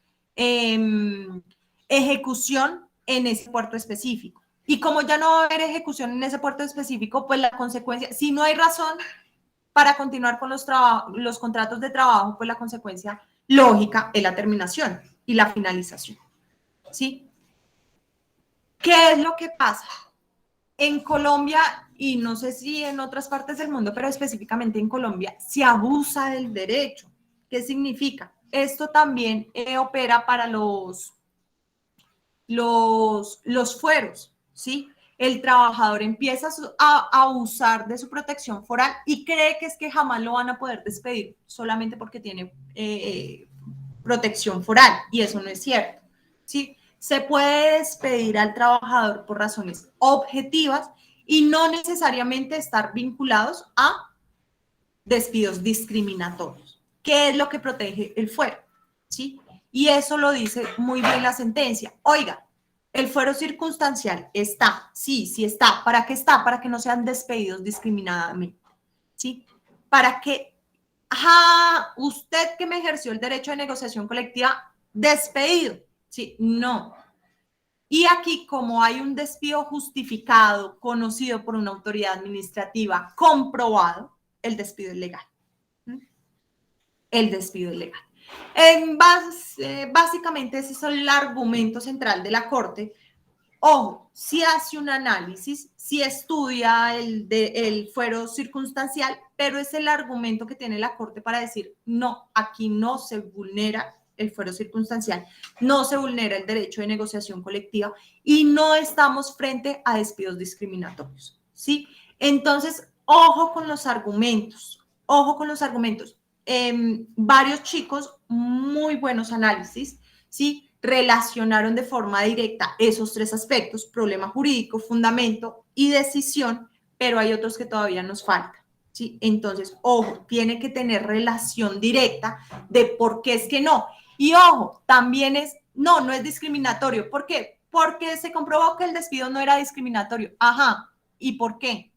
ejecución en ese puerto específico. Y como ya no va a haber ejecución en ese puerto específico, pues la consecuencia, si no hay razón para continuar con los contratos de trabajo, pues la consecuencia lógica es la terminación y la finalización. ¿Sí? ¿Qué es lo que pasa? En Colombia, y no sé si en otras partes del mundo, pero específicamente en Colombia, se abusa del derecho. ¿Qué significa? Esto también opera para los fueros, ¿sí? El trabajador empieza a abusar de su protección foral y cree que es que jamás lo van a poder despedir solamente porque tiene protección foral, y eso no es cierto, ¿sí? Se puede despedir al trabajador por razones objetivas y no necesariamente estar vinculados a despidos discriminatorios. ¿Qué es lo que protege el fuero? ¿Sí? Y eso lo dice muy bien la sentencia. Oiga, el fuero circunstancial está, sí, sí está. ¿Para qué está? Para que no sean despedidos discriminadamente. ¿Sí? Para que, usted que me ejerció el derecho de negociación colectiva, despedido. ¿Sí? No. Y aquí, como hay un despido justificado, conocido por una autoridad administrativa, comprobado, el despido es legal. El despido es legal. Básicamente ese es el argumento central de la Corte. Ojo, si hace un análisis, si estudia el fuero circunstancial, pero es el argumento que tiene la Corte para decir, no, aquí no se vulnera el fuero circunstancial, no se vulnera el derecho de negociación colectiva y no estamos frente a despidos discriminatorios, ¿sí? Entonces, ojo con los argumentos, ojo con los argumentos. Varios chicos, muy buenos análisis, ¿sí? Relacionaron de forma directa esos tres aspectos, problema jurídico, fundamento y decisión, pero hay otros que todavía nos faltan, ¿sí? Entonces, ojo, tiene que tener relación directa de por qué es que no. Y ojo, también no es discriminatorio. ¿Por qué? Porque se comprobó que el despido no era discriminatorio. Ajá, ¿y por qué?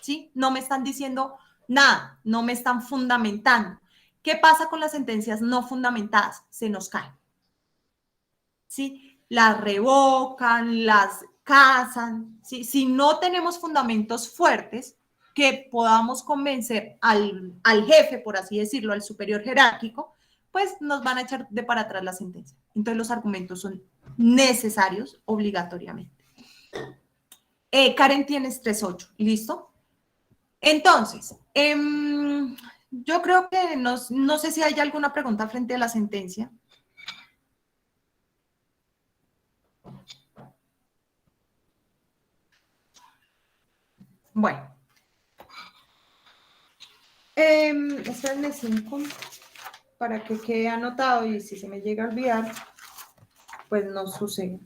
¿Sí? No me están diciendo nada, no me están fundamentando. ¿Qué pasa con las sentencias no fundamentadas? Se nos caen. ¿Sí? Las revocan, las casan, ¿sí? Si no tenemos fundamentos fuertes que podamos convencer al jefe, por así decirlo, al superior jerárquico, pues nos van a echar de para atrás la sentencia. Entonces los argumentos son necesarios obligatoriamente. Karen, tienes 3.8, ¿listo? Entonces, yo creo que no sé si hay alguna pregunta frente a la sentencia. Bueno, espérenme 5 para que quede anotado y si se me llega a olvidar, pues no sucede.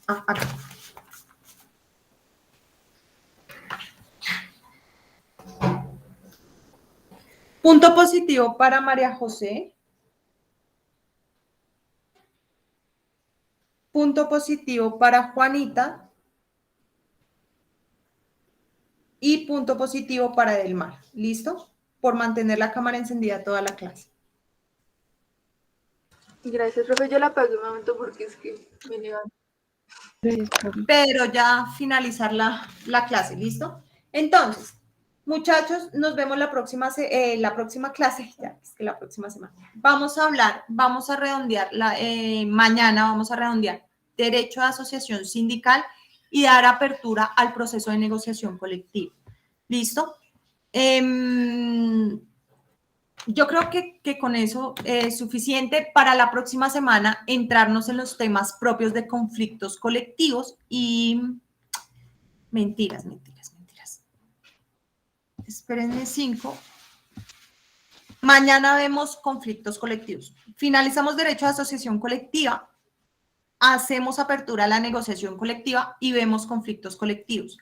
Acá. Punto positivo para María José. Punto positivo para Juanita. Y punto positivo para Delmar. ¿Listo? Por mantener la cámara encendida toda la clase. Gracias, profe. Yo la apagué un momento porque es que me levanto. Pero ya finalizar la clase. ¿Listo? Entonces, muchachos, nos vemos la próxima clase. Ya, es que la próxima semana. Vamos a redondear, mañana vamos a redondear derecho de asociación sindical y dar apertura al proceso de negociación colectiva. ¿Listo? Yo creo que con eso es suficiente para la próxima semana entrarnos en los temas propios de conflictos colectivos y mentiras. Espérenme 5. Mañana vemos conflictos colectivos. Finalizamos derecho de asociación colectiva. hacemos apertura a la negociación colectiva y vemos conflictos colectivos.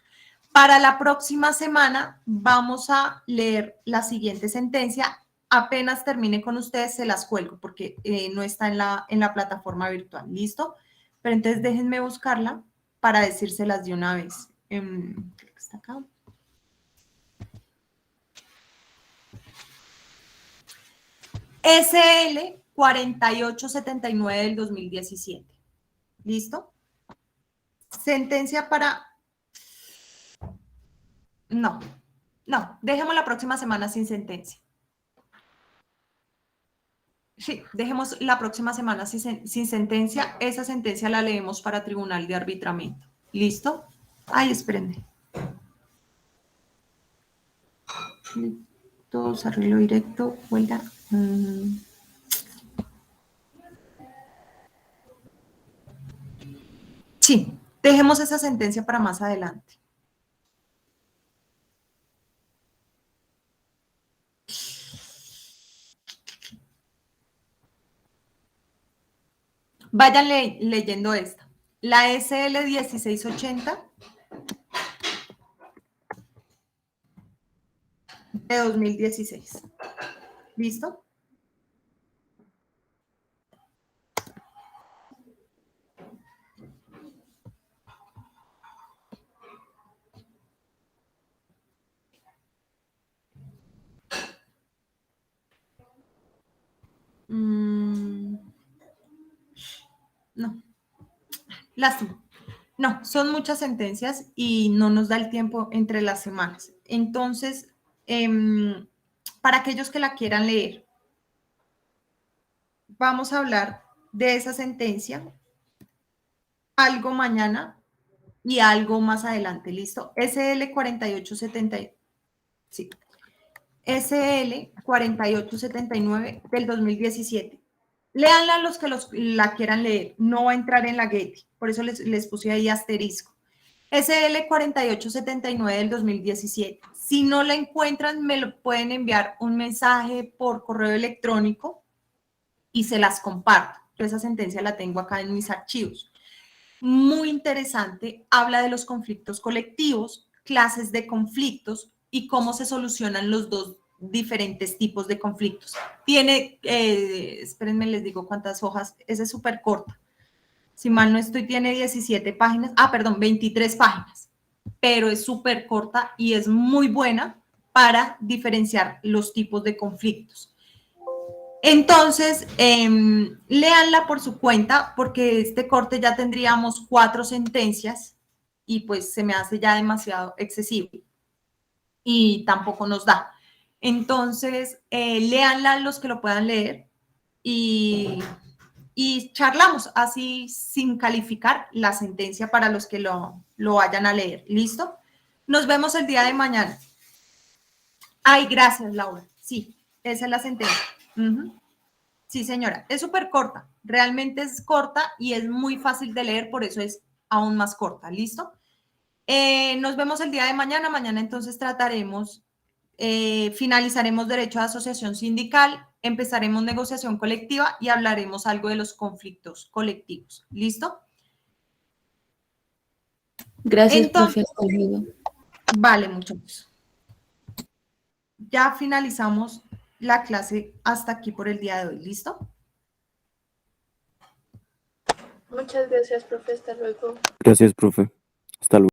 Para la próxima semana vamos a leer la siguiente sentencia. Apenas termine con ustedes, se las cuelgo porque no está en la plataforma virtual. ¿Listo? Pero entonces déjenme buscarla para decírselas de una vez. Creo que está acá. SL 4879 del 2017. ¿Listo? Sentencia para... No, dejemos la próxima semana sin sentencia. Sí, dejemos la próxima semana sin sentencia. Esa sentencia la leemos para tribunal de arbitramiento. ¿Listo? Ay, espérenme. Todos arreglo directo, huelga. Sí, dejemos esa sentencia para más adelante. Vayan leyendo esta. La SL 1680 de 2016. ¿Listo? No, lástima. No, son muchas sentencias y no nos da el tiempo entre las semanas. Entonces, para aquellos que la quieran leer, vamos a hablar de esa sentencia, algo mañana y algo más adelante, ¿listo? SL 4870, sí. SL 4879 del 2017. Léanla los que la quieran leer, no va a entrar en la Getty, por eso les puse ahí asterisco. SL 4879 del 2017. Si no la encuentran, me lo pueden enviar un mensaje por correo electrónico y se las comparto. Yo esa sentencia la tengo acá en mis archivos. Muy interesante, habla de los conflictos colectivos, clases de conflictos y cómo se solucionan los dos diferentes tipos de conflictos. Tiene, espérenme, les digo cuántas hojas, esa es súper corta. Si mal no estoy, tiene 17 páginas, perdón, 23 páginas, pero es súper corta y es muy buena para diferenciar los tipos de conflictos. Entonces, léanla por su cuenta, porque este corte ya tendríamos 4 sentencias y pues se me hace ya demasiado excesivo y tampoco nos da. Entonces, léanla los que lo puedan leer y charlamos así sin calificar la sentencia para los que lo vayan a leer. ¿Listo? Nos vemos el día de mañana. Ay, gracias, Laura. Sí, esa es la sentencia. Sí, señora. Es súper corta. Realmente es corta y es muy fácil de leer, por eso es aún más corta. ¿Listo? Nos vemos el día de mañana. Mañana entonces trataremos, finalizaremos derecho de asociación sindical, empezaremos negociación colectiva y hablaremos algo de los conflictos colectivos. ¿Listo? Gracias, Entonces, profe. Hasta luego. Vale, muchachos. Ya finalizamos la clase hasta aquí por el día de hoy. ¿Listo? Muchas gracias, profe. Hasta luego. Gracias, profe. Hasta luego.